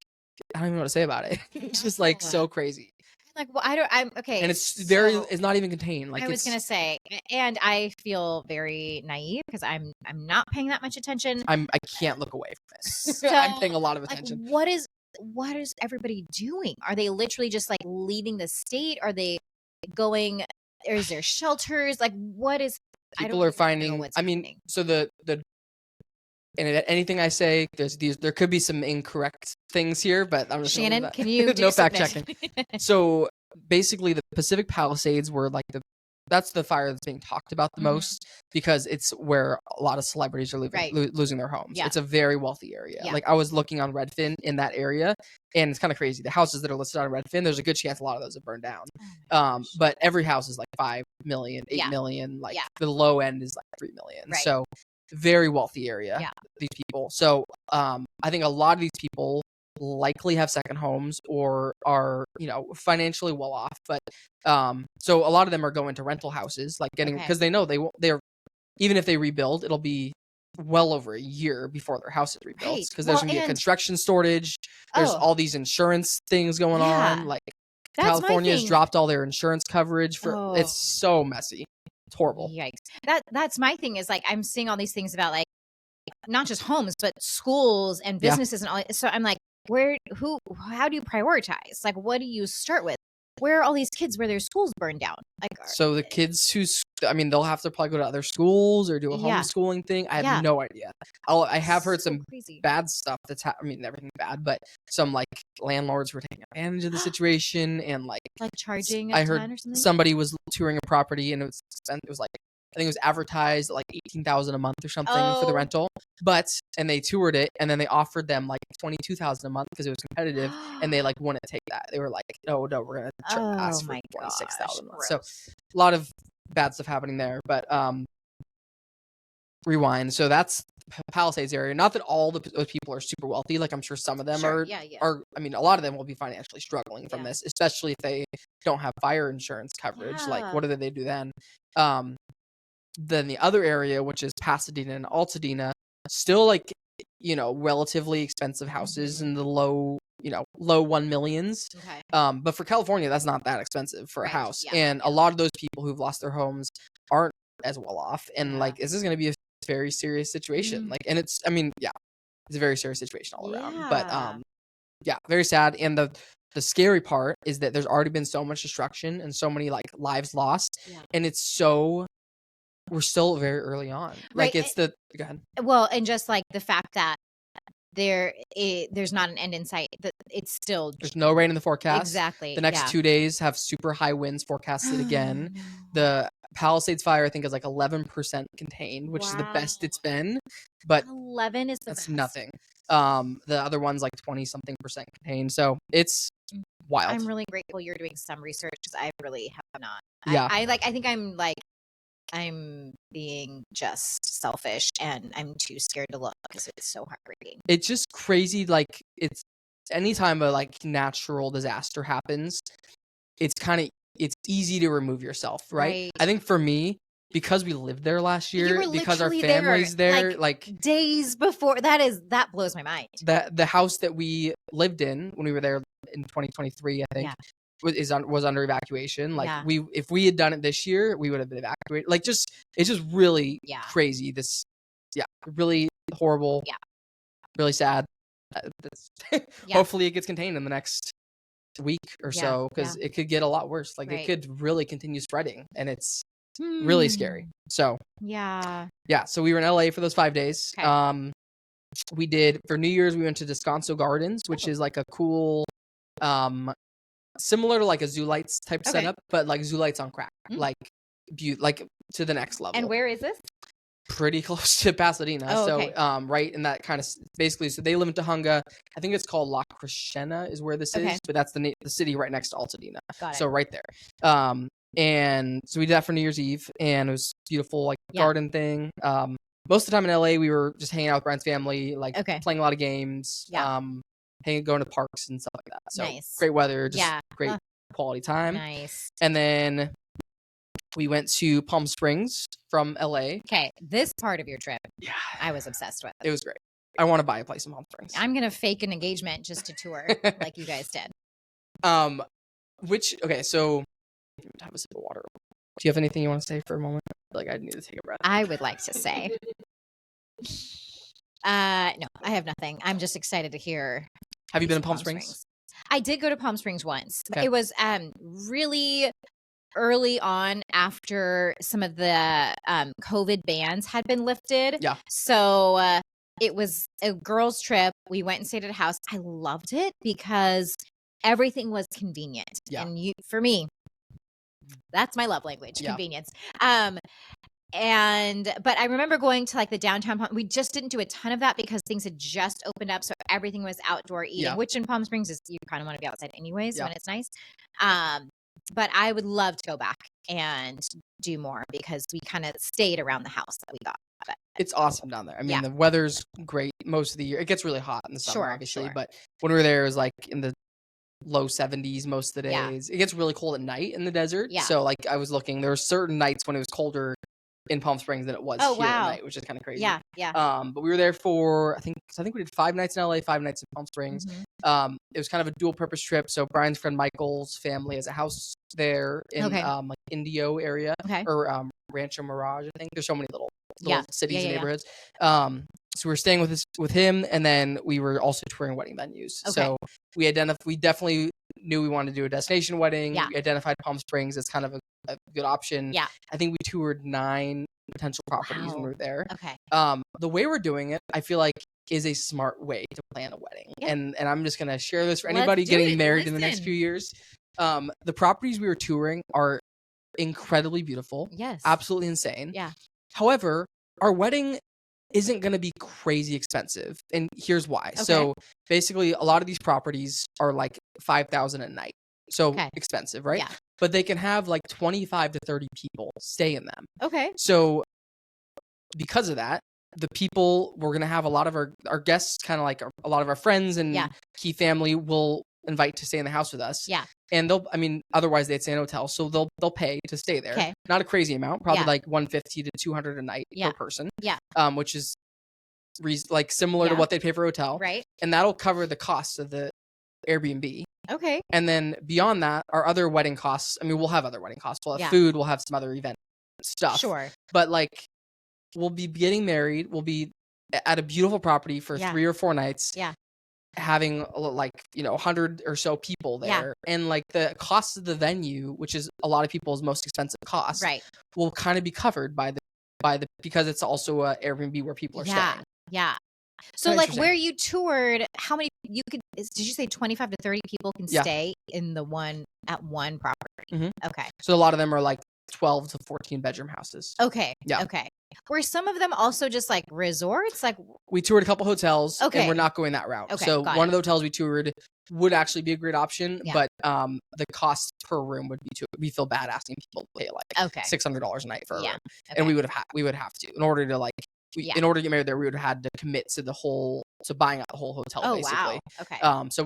[SPEAKER 1] I don't even know what to say about it. It's just like so crazy.
[SPEAKER 2] Like, well, I'm okay.
[SPEAKER 1] And it's not even contained. Like
[SPEAKER 2] I was gonna say, and I feel very naive because I'm not paying that much attention.
[SPEAKER 1] I can't look away from it.
[SPEAKER 2] So,
[SPEAKER 1] I'm paying a lot of attention.
[SPEAKER 2] Like, what is everybody doing? Are they literally just like leaving the state? Are they going? Or is there shelters? Like, what is?
[SPEAKER 1] People are finding. I mean, happening. So the and anything I say, there could be some incorrect things here, but I'm just
[SPEAKER 2] Shannon, can you do
[SPEAKER 1] no fact checking? So basically, the Pacific Palisades were like that's the fire that's being talked about the most because it's where a lot of celebrities are losing their homes. It's a very wealthy area. Like I was looking on Redfin in that area, and it's kind of crazy. The houses that are listed on Redfin, there's a good chance a lot of those have burned down. But every house is like 5 million, 8 million. Like the low end is like 3 million. So very wealthy area. These people. So I think a lot of these people likely have second homes or are financially well off, but so a lot of them are going to rental houses, like getting because they know they're even if they rebuild, it'll be well over a year before their house is rebuilt because there's gonna be a construction shortage. There's all these insurance things going on. Like California's dropped all their insurance coverage for it's so messy. It's horrible.
[SPEAKER 2] Yikes. That's my thing is like I'm seeing all these things about like not just homes but schools and businesses and all. So I'm like, how do you prioritize? Like, what do you start with? Where are all these kids where their schools burned down? Like,
[SPEAKER 1] So the kids they'll have to probably go to other schools or do a
[SPEAKER 2] Yeah.
[SPEAKER 1] homeschooling thing. I have
[SPEAKER 2] Yeah.
[SPEAKER 1] no idea. I have heard
[SPEAKER 2] so
[SPEAKER 1] some
[SPEAKER 2] crazy.
[SPEAKER 1] bad stuff everything bad, but some like landlords were taking advantage of the situation and like
[SPEAKER 2] charging
[SPEAKER 1] I
[SPEAKER 2] a
[SPEAKER 1] heard
[SPEAKER 2] ton or something.
[SPEAKER 1] somebody was touring a property and it was like I think it was advertised at like $18,000 a month or something for the rental, and they toured it and then they offered them like $22,000 a month because it was competitive and they like wouldn't take that. They were like, no, we're gonna ask for 26,000 a month. So a lot of bad stuff happening there, but rewind. So that's Palisades area. Not that all those people are super wealthy. Like I'm sure some of them are. I mean, a lot of them will be financially struggling from this, especially if they don't have fire insurance coverage. Like, what do they do then? Then the other area, which is Pasadena and Altadena, still like relatively expensive houses in the low 1 millions.
[SPEAKER 2] Okay.
[SPEAKER 1] But for California, that's not that expensive for a house, and a lot of those people who've lost their homes aren't as well off, and like this is going to be a very serious situation. Like, and it's a very serious situation all around. But very sad. And the scary part is that there's already been so much destruction and so many like lives lost, and we're still very early on. Like it's go ahead.
[SPEAKER 2] Well, and just like the fact that there's not an end in sight. That it's still
[SPEAKER 1] there's no rain in the forecast.
[SPEAKER 2] Exactly.
[SPEAKER 1] The next 2 days have super high winds forecasted again. The Palisades fire I think is like 11% contained, which is the best it's been. But
[SPEAKER 2] 11 is
[SPEAKER 1] that's nothing. The other one's like 20-something% contained. So it's wild.
[SPEAKER 2] I'm really grateful you're doing some research because I really have not.
[SPEAKER 1] Yeah.
[SPEAKER 2] I think I'm being just selfish and I'm too scared to look because it's so heartbreaking.
[SPEAKER 1] It's just crazy. Like it's anytime a like natural disaster happens, it's easy to remove yourself, right? I think for me, because we lived there last year, because our family's there, like
[SPEAKER 2] days before, that blows my mind.
[SPEAKER 1] The house that we lived in when we were there in 2023, I think, was under evacuation. Like if we had done it this year, we would have been evacuated. Like it's just really crazy. This, really horrible. Really sad. Hopefully it gets contained in the next week or so because it could get a lot worse. Like it could really continue spreading, and it's really scary. So so we were in LA for those 5 days. We did for New Year's we went to Descanso Gardens, which is like a cool similar to like a Zoo Lights type setup, but like Zoo Lights on crack. Like to the next level.
[SPEAKER 2] And where is this?
[SPEAKER 1] Pretty close to Pasadena. So right in that kind of basically, so they live in Tujunga. I think it's called La Crescenta is where this is, but that's the city right next to Altadena. So right there. And so we did that for New Year's Eve, and it was beautiful, like garden thing. Most of the time in LA, we were just hanging out with Brian's family, like playing a lot of games, going to parks and stuff like that. So great weather, just great quality time.
[SPEAKER 2] Nice.
[SPEAKER 1] And then we went to Palm Springs from LA.
[SPEAKER 2] Okay, this part of your trip, I was obsessed with.
[SPEAKER 1] It was great. I want to buy a place in Palm Springs.
[SPEAKER 2] I'm gonna fake an engagement just to tour like you guys did.
[SPEAKER 1] So have a sip of water. Do you have anything you want to say for a moment? Like I need to take a breath.
[SPEAKER 2] I would like to say, no, I have nothing. I'm just excited to hear.
[SPEAKER 1] Have you been in Palm Springs?
[SPEAKER 2] I did go to Palm Springs once. Okay. It was really early on after some of the COVID bans had been lifted. Yeah. So it was a girls' trip. We went and stayed at a house. I loved it because everything was convenient. Yeah. And for me, that's my love language, convenience. But I remember going to like the downtown. We just didn't do a ton of that because things had just opened up. So everything was outdoor eating, which in Palm Springs is, you kind of want to be outside anyways when it's nice. But I would love to go back and do more because we kind of stayed around the house that we got. But
[SPEAKER 1] it's awesome down there. I mean, the weather's great most of the year. It gets really hot in the summer, obviously. But when we were there, it was like in the low 70s most of the days. It gets really cold at night in the desert. So like I was looking, there were certain nights when it was colder in Palm Springs than it was here at night, which is kind of crazy. But we were there for I think we did 5 nights in LA, 5 nights in Palm Springs. It was kind of a dual purpose trip. So Brian's friend Michael's family has a house there in like Indio area or Rancho Mirage. I think there's so many little little cities and neighborhoods. So we were staying with him, and then we were also touring wedding venues.
[SPEAKER 2] Okay.
[SPEAKER 1] So we definitely knew we wanted to do a destination wedding.
[SPEAKER 2] Yeah.
[SPEAKER 1] We identified Palm Springs as kind of a good option.
[SPEAKER 2] Yeah.
[SPEAKER 1] I think we toured 9 potential properties when we were there.
[SPEAKER 2] Okay.
[SPEAKER 1] The way we're doing it, I feel like, is a smart way to plan a wedding.
[SPEAKER 2] Yeah.
[SPEAKER 1] And I'm just gonna share this for anybody getting married in the next few years. The properties we were touring are incredibly beautiful.
[SPEAKER 2] Yes.
[SPEAKER 1] Absolutely insane.
[SPEAKER 2] Yeah.
[SPEAKER 1] However, our wedding isn't going to be crazy expensive. And here's why.
[SPEAKER 2] Okay.
[SPEAKER 1] So basically, a lot of these properties are like $5,000 a night. So expensive, right?
[SPEAKER 2] Yeah.
[SPEAKER 1] But they can have like 25 to 30 people stay in them.
[SPEAKER 2] Okay.
[SPEAKER 1] So because of that, the people, we're going to have a lot of our guests, kind of like a lot of our friends and key family will invite to stay in the house with us.
[SPEAKER 2] Yeah.
[SPEAKER 1] And otherwise they'd stay in a hotel. So they'll pay to stay there.
[SPEAKER 2] Okay.
[SPEAKER 1] Not a crazy amount, probably like $150 to $200 a night per person.
[SPEAKER 2] Yeah.
[SPEAKER 1] Which is like similar to what they pay for a hotel.
[SPEAKER 2] Right.
[SPEAKER 1] And that'll cover the costs of the Airbnb.
[SPEAKER 2] Okay.
[SPEAKER 1] And then beyond that, our other wedding costs, I mean, we'll have other wedding costs. We'll have food, we'll have some other event stuff.
[SPEAKER 2] Sure.
[SPEAKER 1] But like, we'll be getting married. We'll be at a beautiful property for 3 or 4 nights.
[SPEAKER 2] Yeah.
[SPEAKER 1] Having like, 100 or so people there. And like the cost of the venue, which is a lot of people's most expensive cost, will kind of be covered by the because it's also a Airbnb where people are staying.
[SPEAKER 2] Yeah. So like where you toured, how many did you say 25 to 30 people can stay in at one property?
[SPEAKER 1] Mm-hmm.
[SPEAKER 2] Okay.
[SPEAKER 1] So a lot of them are like 12 to 14 bedroom houses.
[SPEAKER 2] Okay.
[SPEAKER 1] Yeah.
[SPEAKER 2] Okay. Were some of them also just like resorts? Like
[SPEAKER 1] we toured a couple hotels, and we're not going that route.
[SPEAKER 2] Okay,
[SPEAKER 1] so one of the hotels we toured would actually be a great option, but the cost per room would be we feel bad asking people to pay like $600 a night for a room, and we would have to in order to in order to get married there, we would have had to commit to buying out the whole hotel basically.
[SPEAKER 2] Wow. Okay.
[SPEAKER 1] So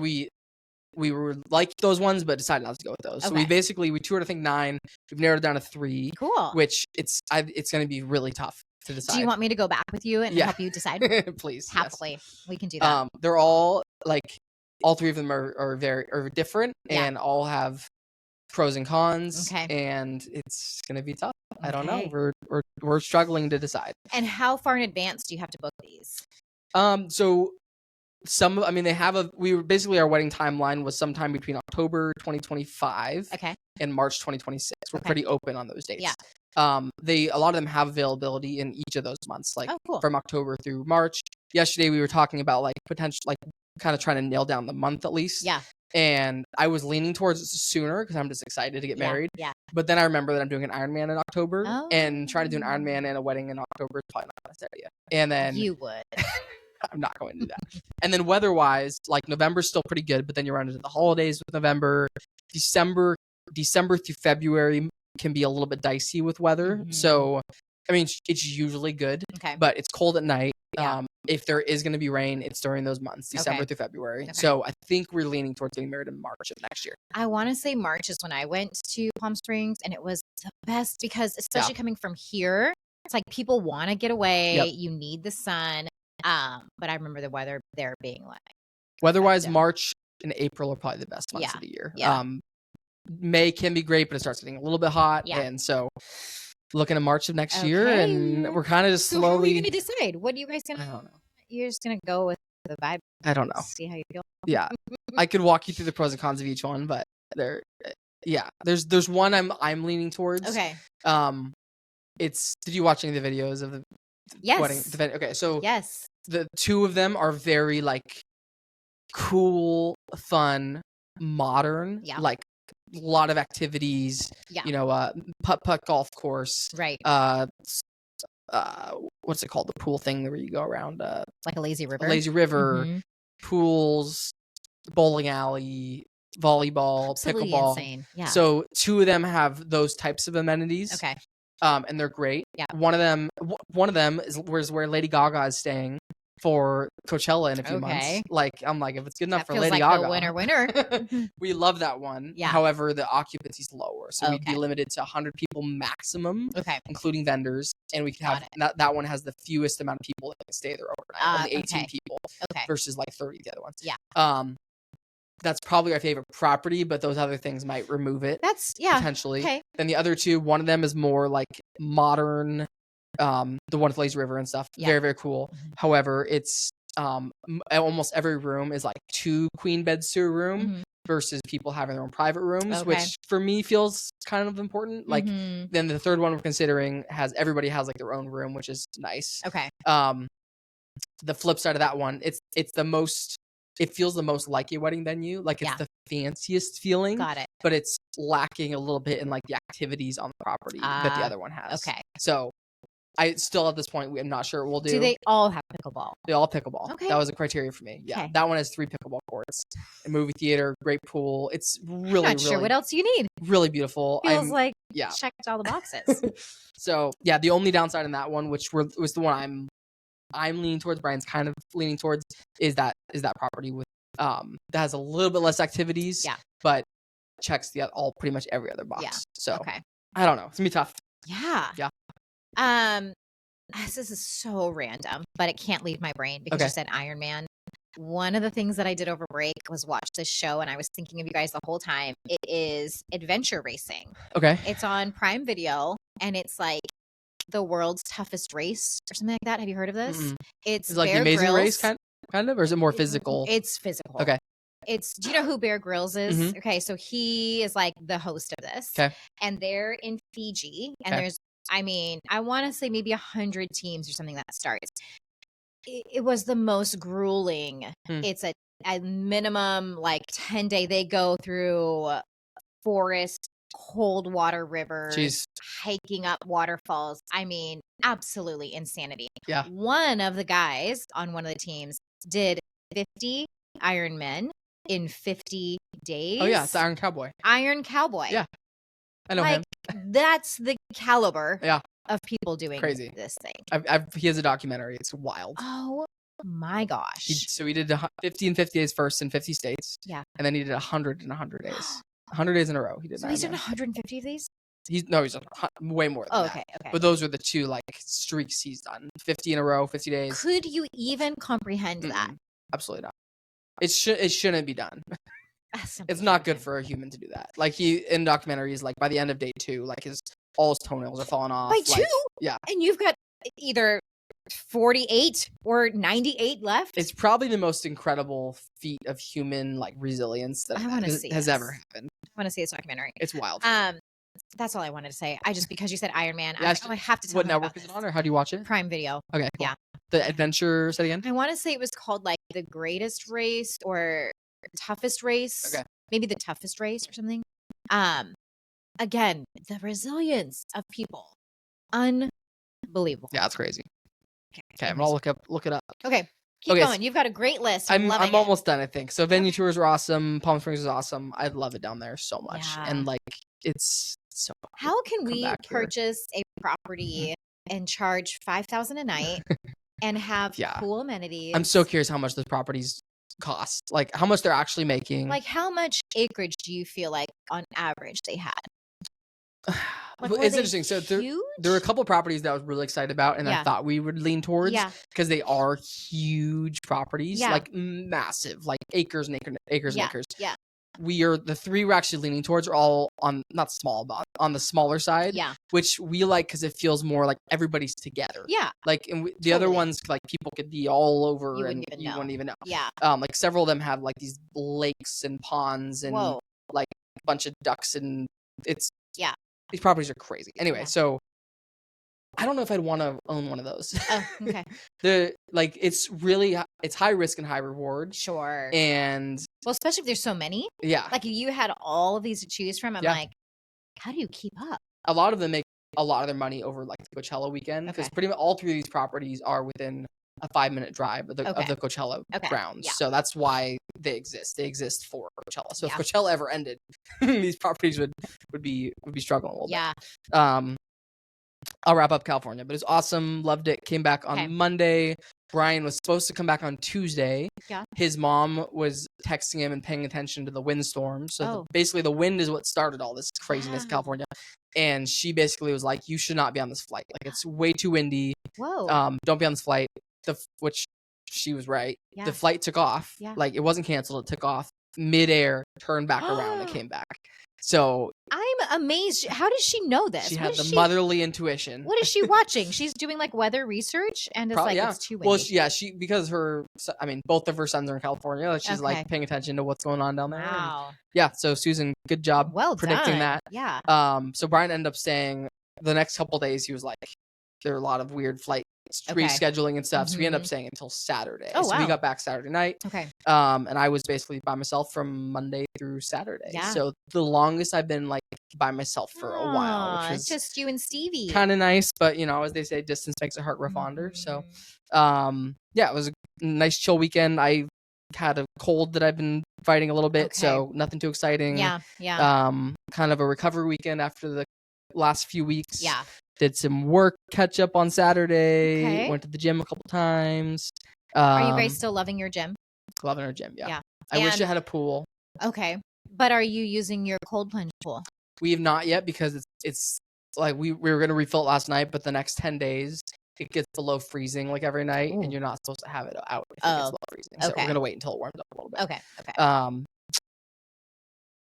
[SPEAKER 1] we were like those ones, but decided not to go with those. So we toured, I think 9. We've narrowed it down to 3.
[SPEAKER 2] Cool.
[SPEAKER 1] Which it's going to be really tough to decide.
[SPEAKER 2] Do you want me to go back with you and help you decide?
[SPEAKER 1] Please.
[SPEAKER 2] Happily. We can do that.
[SPEAKER 1] They're all all 3 of them are very different and all have pros and cons.
[SPEAKER 2] Okay.
[SPEAKER 1] And it's going to be tough. I don't know. We're struggling to decide.
[SPEAKER 2] And how far in advance do you have to book these?
[SPEAKER 1] So they have basically our wedding timeline was sometime between October 2025 and March 2026. We're pretty open on those dates.
[SPEAKER 2] Yeah.
[SPEAKER 1] A lot of them have availability in each of those months, like from October through March. Yesterday we were talking about like potential, like kind of trying to nail down the month at least.
[SPEAKER 2] Yeah. And
[SPEAKER 1] I was leaning towards sooner because I'm just excited to get married.
[SPEAKER 2] Yeah.
[SPEAKER 1] But then I remember that I'm doing an Ironman in October, and trying to do an
[SPEAKER 2] Oh.
[SPEAKER 1] Ironman and a wedding in October is probably not the best idea. And then
[SPEAKER 2] You would.
[SPEAKER 1] I'm not going to do that. And then weather-wise, like November's still pretty good, but then you run into the holidays with November. December through February can be a little bit dicey with weather.
[SPEAKER 2] Mhm.
[SPEAKER 1] So, I mean, it's usually good, but it's cold at night.
[SPEAKER 2] Yeah.
[SPEAKER 1] If there is going to be rain, it's during those months, December through February.
[SPEAKER 2] Okay.
[SPEAKER 1] So I think we're leaning towards getting married in March of next year.
[SPEAKER 2] I want to say March is when I went to Palm Springs, and it was the best because especially coming from here, it's like people want to get away.
[SPEAKER 1] Yep.
[SPEAKER 2] You need the sun. But I remember the weather there being like
[SPEAKER 1] Weather-wise, March and April are probably the best months of the year.
[SPEAKER 2] Yeah.
[SPEAKER 1] May can be great, but it starts getting a little bit hot.
[SPEAKER 2] Yeah.
[SPEAKER 1] And so looking at March of next year, and we're kind of just
[SPEAKER 2] So how are
[SPEAKER 1] slowly.
[SPEAKER 2] you going to decide? What are you guys going to?
[SPEAKER 1] I don't know.
[SPEAKER 2] You're just going to go with the vibe.
[SPEAKER 1] I don't know.
[SPEAKER 2] See how you feel.
[SPEAKER 1] Yeah, I could walk you through the pros and cons of each one, but there's one I'm leaning towards.
[SPEAKER 2] Okay.
[SPEAKER 1] Did you watch any of the videos of the wedding? Okay, so
[SPEAKER 2] yes,
[SPEAKER 1] the 2 of them are very like cool, fun, modern, like a lot of activities.
[SPEAKER 2] Yeah.
[SPEAKER 1] Putt golf course.
[SPEAKER 2] Right.
[SPEAKER 1] What's it called? The pool thing where you go around.
[SPEAKER 2] Like a lazy river.
[SPEAKER 1] Mm-hmm. Pools, bowling alley, volleyball,
[SPEAKER 2] Absolutely
[SPEAKER 1] pickleball.
[SPEAKER 2] Insane. Yeah.
[SPEAKER 1] So 2 of them have those types of amenities.
[SPEAKER 2] Okay.
[SPEAKER 1] And they're great.
[SPEAKER 2] Yeah.
[SPEAKER 1] One of them is where Lady Gaga is staying for Coachella in a few months. Like, I'm like, if it's good enough
[SPEAKER 2] that
[SPEAKER 1] for Lady
[SPEAKER 2] like
[SPEAKER 1] Gaga,
[SPEAKER 2] winner.
[SPEAKER 1] we love that one.
[SPEAKER 2] Yeah.
[SPEAKER 1] However, the occupancy's lower, so we'd be limited to 100 people maximum, including vendors, and we can have that one has the fewest amount of people that can stay there overnight, only 18 people, versus like 30 the other ones.
[SPEAKER 2] Yeah.
[SPEAKER 1] That's probably our favorite property, but those other things might remove it.
[SPEAKER 2] That's
[SPEAKER 1] potentially.
[SPEAKER 2] Okay.
[SPEAKER 1] Then the other 2, one of them is more like modern, the one with lazy river and stuff.
[SPEAKER 2] Yeah.
[SPEAKER 1] Very, very cool. However, it's almost every room is like 2 queen beds to a room versus people having their own private rooms, which for me feels kind of important. Like then the third one we're considering everybody has like their own room, which is nice.
[SPEAKER 2] Okay.
[SPEAKER 1] The flip side of that one, it feels the most like a wedding venue. Like it's the fanciest feeling.
[SPEAKER 2] Got it.
[SPEAKER 1] But it's lacking a little bit in like the activities on the property that the other one has.
[SPEAKER 2] Okay.
[SPEAKER 1] So I still at this point, I'm not sure what we'll do.
[SPEAKER 2] Do they all have pickleball?
[SPEAKER 1] They all have pickleball.
[SPEAKER 2] Okay.
[SPEAKER 1] That was a criteria for me. Yeah.
[SPEAKER 2] Okay.
[SPEAKER 1] That one has 3 pickleball courts, a movie theater, great pool. It's really,
[SPEAKER 2] I'm not sure what else you need.
[SPEAKER 1] Really beautiful.
[SPEAKER 2] Feels like
[SPEAKER 1] yeah.
[SPEAKER 2] checked all the boxes.
[SPEAKER 1] So yeah, the only downside in that one, which was the one I'm leaning towards, Brian's kind of leaning towards, is that property with that has a little bit less activities.
[SPEAKER 2] Yeah.
[SPEAKER 1] But checks pretty much every other box.
[SPEAKER 2] Yeah.
[SPEAKER 1] So
[SPEAKER 2] okay.
[SPEAKER 1] I don't know. It's gonna be tough.
[SPEAKER 2] Yeah.
[SPEAKER 1] Yeah.
[SPEAKER 2] This is so random, but it can't leave my brain because you said Iron Man. One of the things that I did over break was watch this show, and I was thinking of you guys the whole time. It is adventure racing.
[SPEAKER 1] Okay.
[SPEAKER 2] It's on Prime Video, and it's like the world's toughest race or something like that. Have you heard of this?
[SPEAKER 1] Mm-mm.
[SPEAKER 2] It's
[SPEAKER 1] like
[SPEAKER 2] Bear
[SPEAKER 1] the Amazing
[SPEAKER 2] Grylls.
[SPEAKER 1] Race kind of, or is it more physical?
[SPEAKER 2] It's physical.
[SPEAKER 1] Okay.
[SPEAKER 2] Do you know who Bear Grylls is? Okay, so he is like the host of this.
[SPEAKER 1] Okay.
[SPEAKER 2] And they're in Fiji, and there's, I want to say maybe 100 teams or something that starts. It was the most grueling. It's a minimum like 10-day. They go through forest, cold water rivers, hiking up waterfalls. Absolutely insanity.
[SPEAKER 1] Yeah.
[SPEAKER 2] One of the guys on one of the teams did 50 Ironmen in 50 days.
[SPEAKER 1] Oh yeah, it's the Iron Cowboy.
[SPEAKER 2] Iron Cowboy.
[SPEAKER 1] Yeah. I know him.
[SPEAKER 2] That's the caliber
[SPEAKER 1] Yeah.
[SPEAKER 2] of people doing this thing.
[SPEAKER 1] He has a documentary. It's wild.
[SPEAKER 2] Oh my gosh.
[SPEAKER 1] So he did 50 in 50 days first in 50 states.
[SPEAKER 2] Yeah.
[SPEAKER 1] And then he did 100 in 100 days. 100 days in a row. He did.
[SPEAKER 2] So he's done 150 of these?
[SPEAKER 1] He's done way more than that.
[SPEAKER 2] Okay.
[SPEAKER 1] But those are the 2 like streaks he's done. 50 in a row, 50 days.
[SPEAKER 2] Could you even comprehend that?
[SPEAKER 1] Absolutely not. It shouldn't be done. It's not good for a human to do that. Like in documentaries, like by the end of day 2, like all his toenails are falling off.
[SPEAKER 2] By 2?
[SPEAKER 1] Yeah.
[SPEAKER 2] And you've got either 48 or 98 left?
[SPEAKER 1] It's probably the most incredible feat of human like resilience that has ever happened.
[SPEAKER 2] I want to see this documentary.
[SPEAKER 1] It's wild.
[SPEAKER 2] That's all I wanted to say. because you said Iron Man,
[SPEAKER 1] I
[SPEAKER 2] have to tell
[SPEAKER 1] what
[SPEAKER 2] him
[SPEAKER 1] network
[SPEAKER 2] about
[SPEAKER 1] is it
[SPEAKER 2] this.
[SPEAKER 1] on, or how do you watch it?
[SPEAKER 2] Prime Video.
[SPEAKER 1] Okay, cool.
[SPEAKER 2] Yeah.
[SPEAKER 1] The adventure, say it again?
[SPEAKER 2] I want to say it was called like The Greatest Race or Toughest Race.
[SPEAKER 1] Okay.
[SPEAKER 2] Maybe The Toughest Race or something. Again, the resilience of people. Unbelievable.
[SPEAKER 1] Yeah, it's crazy. Okay, I'm gonna look it up.
[SPEAKER 2] Okay. Keep going. You've got a great list. I'm
[SPEAKER 1] almost done, I think. So venue tours are awesome. Palm Springs is awesome. I love it down there so much.
[SPEAKER 2] Yeah.
[SPEAKER 1] And like it's so
[SPEAKER 2] How can we purchase a property and charge $5,000 a night and have cool amenities?
[SPEAKER 1] I'm so curious how much those properties cost. Like how much they're actually making.
[SPEAKER 2] Like how much acreage do you feel like on average they had?
[SPEAKER 1] It's interesting. So there were a couple of properties that I was really excited about, and I thought we would lean towards because they are huge properties, like massive, like acres and acres and acres.
[SPEAKER 2] Yeah.
[SPEAKER 1] The 3 we're actually leaning towards are all on not small, but on the smaller side.
[SPEAKER 2] Yeah.
[SPEAKER 1] Which we like because it feels more like everybody's together.
[SPEAKER 2] Yeah.
[SPEAKER 1] Like the other ones, like people could be all over you wouldn't even know.
[SPEAKER 2] Yeah.
[SPEAKER 1] Like several of them have like these lakes and ponds and like a bunch of ducks and these properties are crazy. Anyway, so I don't know if I'd want to own one of those.
[SPEAKER 2] Oh, okay.
[SPEAKER 1] It's high risk and high reward.
[SPEAKER 2] Sure.
[SPEAKER 1] And
[SPEAKER 2] especially if there's so many.
[SPEAKER 1] Yeah.
[SPEAKER 2] Like if you had all of these to choose from, I'm like, how do you keep up?
[SPEAKER 1] A lot of them make a lot of their money over like the Coachella weekend because pretty much all 3 of these properties are within a 5-minute drive of the Coachella grounds. Yeah. So that's why they exist. They exist for Coachella. So if Coachella ever ended, these properties would be struggling a little bit. I'll wrap up California, but it's awesome. Loved it. Came back on Monday. Brian was supposed to come back on Tuesday.
[SPEAKER 2] Yeah.
[SPEAKER 1] His mom was texting him and paying attention to the windstorm. So basically the wind is what started all this craziness in California. And she basically was like, you should not be on this flight. Like it's way too windy.
[SPEAKER 2] Whoa.
[SPEAKER 1] Don't be on this flight. Which she was right.
[SPEAKER 2] Yeah.
[SPEAKER 1] The flight took off.
[SPEAKER 2] Yeah.
[SPEAKER 1] Like it wasn't canceled. It took off midair, turned back around, and came back. So
[SPEAKER 2] I'm amazed. How does she know this?
[SPEAKER 1] she
[SPEAKER 2] What
[SPEAKER 1] had
[SPEAKER 2] is
[SPEAKER 1] the motherly intuition.
[SPEAKER 2] What is she watching? She's doing like weather research and is
[SPEAKER 1] Probably,
[SPEAKER 2] like,
[SPEAKER 1] yeah.
[SPEAKER 2] it's too
[SPEAKER 1] Well,
[SPEAKER 2] windy.
[SPEAKER 1] she because both of her sons are in California. She's
[SPEAKER 2] Okay.
[SPEAKER 1] like paying attention to what's going on down there. And
[SPEAKER 2] Wow.
[SPEAKER 1] yeah. So Susan, good job
[SPEAKER 2] Well
[SPEAKER 1] predicting
[SPEAKER 2] done.
[SPEAKER 1] that.
[SPEAKER 2] Yeah.
[SPEAKER 1] So Brian ended up staying the next couple days. He was like, there were a lot of weird flight
[SPEAKER 2] Okay.
[SPEAKER 1] rescheduling and stuff. So we ended up
[SPEAKER 2] Mhm.
[SPEAKER 1] staying until Saturday.
[SPEAKER 2] Oh,
[SPEAKER 1] So we
[SPEAKER 2] wow.
[SPEAKER 1] got back Saturday night.
[SPEAKER 2] Okay.
[SPEAKER 1] And I was basically by myself from Monday through Saturday.
[SPEAKER 2] Yeah.
[SPEAKER 1] So the longest I've been like by myself for a while, which
[SPEAKER 2] Aw,
[SPEAKER 1] was
[SPEAKER 2] just you and Stevie.
[SPEAKER 1] kind of nice. But you know, as they say, distance makes a heart grow fonder. So,
[SPEAKER 2] Mhm.
[SPEAKER 1] yeah, it was a nice chill weekend. I had a cold that I've been fighting a little bit,
[SPEAKER 2] Okay.
[SPEAKER 1] so nothing too exciting.
[SPEAKER 2] Yeah. Yeah.
[SPEAKER 1] Kind of a recovery weekend after the last few weeks.
[SPEAKER 2] Yeah.
[SPEAKER 1] Did some work catch up on Saturday.
[SPEAKER 2] Okay.
[SPEAKER 1] Went to the gym a couple times.
[SPEAKER 2] Are you guys still loving your gym?
[SPEAKER 1] Loving our gym? Yeah.
[SPEAKER 2] Yeah.
[SPEAKER 1] I wish
[SPEAKER 2] And-
[SPEAKER 1] I had a pool.
[SPEAKER 2] Okay. But are you using your cold plunge pool?
[SPEAKER 1] We have not yet because it's like we were gonna refill it last night, but the next 10 days it gets below freezing like every night,
[SPEAKER 2] Ooh.
[SPEAKER 1] and you're not supposed to have it out if it gets
[SPEAKER 2] Oh,
[SPEAKER 1] below freezing. So
[SPEAKER 2] okay.
[SPEAKER 1] we're gonna wait until it warms up a little bit.
[SPEAKER 2] Okay. Okay.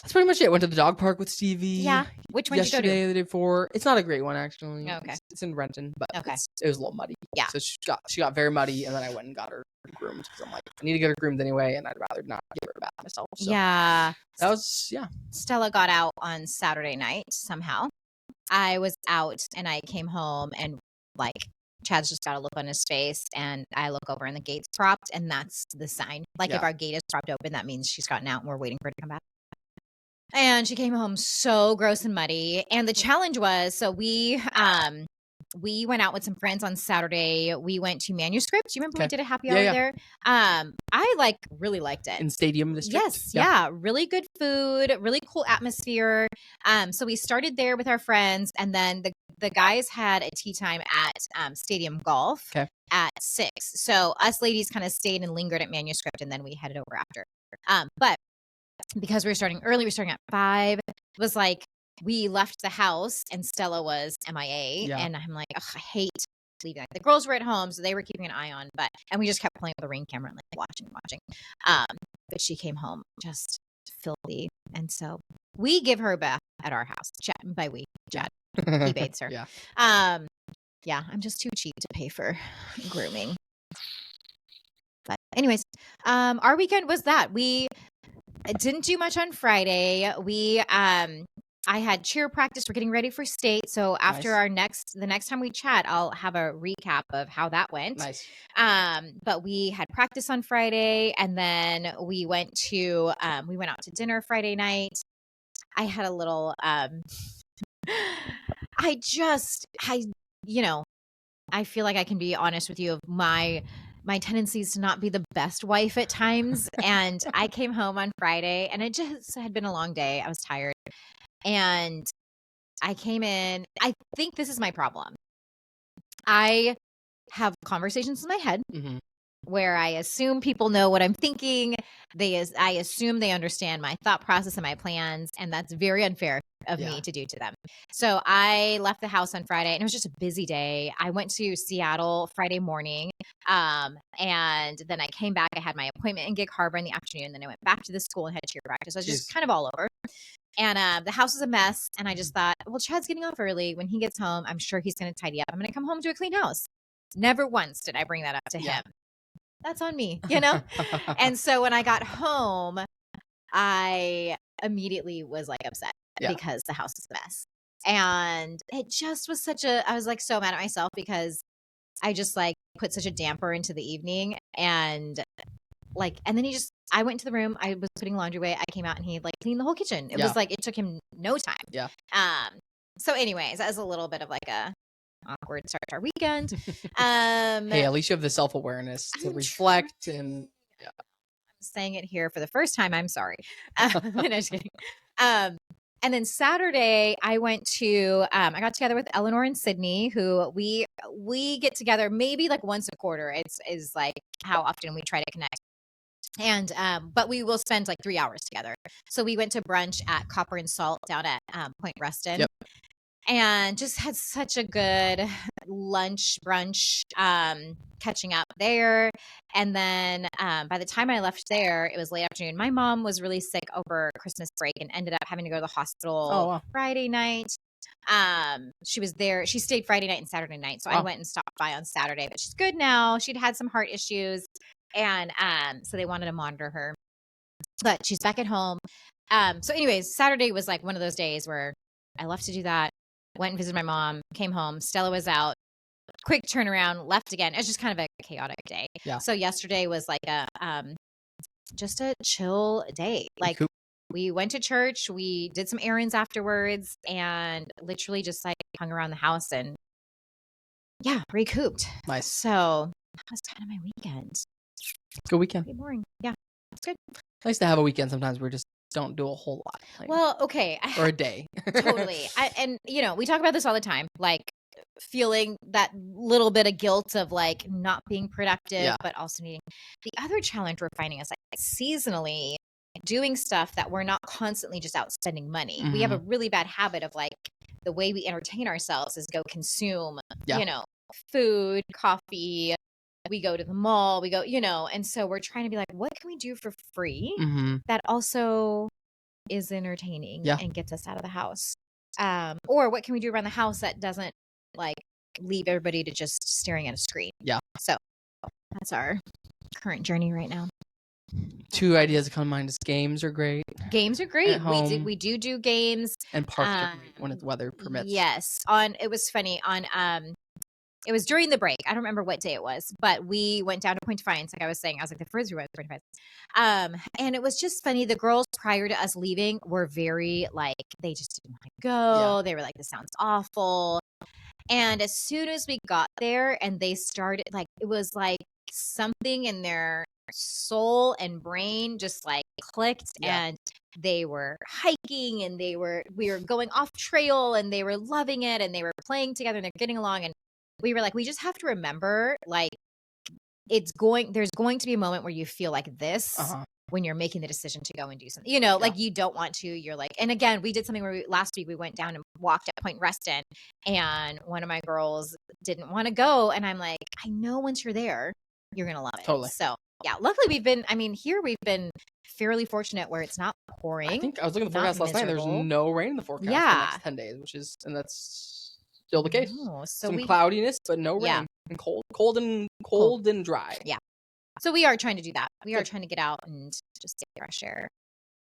[SPEAKER 1] That's pretty much it. Went to the dog park with Stevie.
[SPEAKER 2] Yeah. Which one did you go
[SPEAKER 1] yesterday,
[SPEAKER 2] to?
[SPEAKER 1] the day before. It's not a great one actually.
[SPEAKER 2] Okay.
[SPEAKER 1] It's in Renton, but
[SPEAKER 2] Okay.
[SPEAKER 1] it was a little muddy.
[SPEAKER 2] Yeah.
[SPEAKER 1] So she got very muddy, and then I went and got her groomed because I'm like, I need to get her groomed anyway, and I'd rather not give her a bath myself. So
[SPEAKER 2] Yeah.
[SPEAKER 1] that was
[SPEAKER 2] Stella got out on Saturday night somehow. I was out and I came home and like Chad's just got a look on his face and I look over and the gate's propped and that's the sign. Like if our gate is propped open, that means she's gotten out and we're waiting for her to come back. And she came home so gross and muddy. And the challenge was, so we went out with some friends on Saturday. We went to Manuscript. Do you remember we did a happy hour there? I really liked it.
[SPEAKER 1] in Stadium District.
[SPEAKER 2] Yes, yeah, really good food, really cool atmosphere. So we started there with our friends, and then the guys had a tea time at Stadium Golf at 6. So us ladies kind of stayed and lingered at Manuscript, and then we headed over after. But because we were starting early, we were starting at 5. It was like we left the house and Stella was MIA, and I'm like, I hate leaving. Like, the girls were at home, so they were keeping an eye on, and we just kept playing with the Ring camera and like watching. But she came home just filthy, and so we give her a bath at our house. Chad, by we, Chad, he bathes her. Yeah, I'm just too cheap to pay for grooming. But anyways, our weekend was that we didn't do much on Friday. I had cheer practice. We're getting ready for state. So after the next time we chat, I'll have a recap of how that went.
[SPEAKER 1] Nice.
[SPEAKER 2] But we had practice on Friday and then we went out to dinner Friday night. I had a little, I feel like I can be honest with you of my tendencies to not be the best wife at times. And I came home on Friday and it just had been a long day. I was tired. And I came in. I think this is my problem. I have conversations in my head where I assume people know what I'm thinking. I assume they understand my thought process and my plans. And that's very unfair of me to do to them. So I left the house on Friday and it was just a busy day. I went to Seattle Friday morning. And then I came back. I had my appointment in Gig Harbor in the afternoon. Then I went back to the school and had cheer practice. I was just kind of all over. And the house was a mess. And I just thought, well, Chad's getting off early. When he gets home, I'm sure he's going to tidy up. I'm going to come home to a clean house. Never once did I bring that up to him. That's on me, you know? And so when I got home, I immediately was like upset because the house was a mess. And it just was I was like so mad at myself because I just like put such a damper into the evening. And then I went to the room, I was putting laundry away. I came out and he like cleaned the whole kitchen. It was like, it took him no time.
[SPEAKER 1] Yeah.
[SPEAKER 2] So anyways, that was a little bit of like a awkward start to our weekend.
[SPEAKER 1] Hey, at least you have the self-awareness to reflect and
[SPEAKER 2] I'm saying it here for the first time. I'm sorry. No, just kidding. And then Saturday I went to, I got together with Eleanor and Sydney, who we get together maybe like once a quarter. Is like how often we try to connect. And but we will spend like 3 hours together. So we went to brunch at Copper and Salt down at Point Ruston. and just had such a good lunch, brunch, catching up there. And then by the time I left there, it was late afternoon. My mom was really sick over Christmas break and ended up having to go to the hospital
[SPEAKER 1] Oh, wow.
[SPEAKER 2] Friday night. She was there. She stayed Friday night and Saturday night. So I
[SPEAKER 1] Wow.
[SPEAKER 2] went and stopped by on Saturday, but she's good now. She'd had some heart issues. And so they wanted to monitor her, but she's back at home. So anyways, Saturday was like one of those days where I left to do that, went and visited my mom, came home. Stella was out, quick turnaround, left again. It was just kind of a chaotic day.
[SPEAKER 1] Yeah.
[SPEAKER 2] So yesterday was like a just a chill day. Like
[SPEAKER 1] Cool.
[SPEAKER 2] we went to church, we did some errands afterwards, and literally just like hung around the house and yeah, recouped.
[SPEAKER 1] Nice.
[SPEAKER 2] So that was kind of my weekend.
[SPEAKER 1] Good weekend.
[SPEAKER 2] Pretty boring. Yeah, it's good.
[SPEAKER 1] Nice to have a weekend sometimes where we just don't do a whole lot. Like,
[SPEAKER 2] Well, okay.
[SPEAKER 1] or a day.
[SPEAKER 2] Totally. And you know, we talk about this all the time, like feeling that little bit of guilt of like not being productive,
[SPEAKER 1] Yeah.
[SPEAKER 2] but also needing. The other challenge we're finding is like seasonally doing stuff that we're not constantly just out spending money. We have a really bad habit of like the way we entertain ourselves is go consume,
[SPEAKER 1] Yeah.
[SPEAKER 2] you know, food, coffee. We go to the mall, we go, you know, and so we're trying to be like, what can we do for free that also is entertaining
[SPEAKER 1] Yeah.
[SPEAKER 2] and gets us out of the house? Or what can we do around the house that doesn't like leave everybody to just staring at a screen?
[SPEAKER 1] Yeah.
[SPEAKER 2] So that's our current journey right now.
[SPEAKER 1] Two ideas that come to mind is games are great.
[SPEAKER 2] Games are great.
[SPEAKER 1] At home.
[SPEAKER 2] We do games.
[SPEAKER 1] And parks are great when the weather permits.
[SPEAKER 2] Yes. It was funny on it was during the break. I don't remember what day it was, but we went down to Point Defiance. Like I was saying, I was like the first we went to Point Defiance. And it was just funny. The girls prior to us leaving were very like they just didn't want to go.
[SPEAKER 1] Yeah.
[SPEAKER 2] They were like, this sounds awful. And as soon as we got there and they started, like it was like something in their soul and brain just like clicked.
[SPEAKER 1] Yeah.
[SPEAKER 2] And they were hiking and we were going off trail and they were loving it and they were playing together and they're getting along. And we were like, we just have to remember, like, there's going to be a moment where you feel like this when you're making the decision to go and do something, you know, like you don't want to, you're like, and again, we did something where last week we went down and walked at Point Reston and one of my girls didn't want to go. And I'm like, I know once you're there, you're going to love it.
[SPEAKER 1] Totally.
[SPEAKER 2] So yeah, luckily here we've been fairly fortunate where it's not pouring.
[SPEAKER 1] I think I was looking at the forecast last night. There's no rain in the forecast for the next 10 days, and that's still the case.
[SPEAKER 2] So
[SPEAKER 1] some cloudiness, but no rain. And cold and dry.
[SPEAKER 2] Yeah. So we are trying to do that. We are trying to get out and just get fresh air.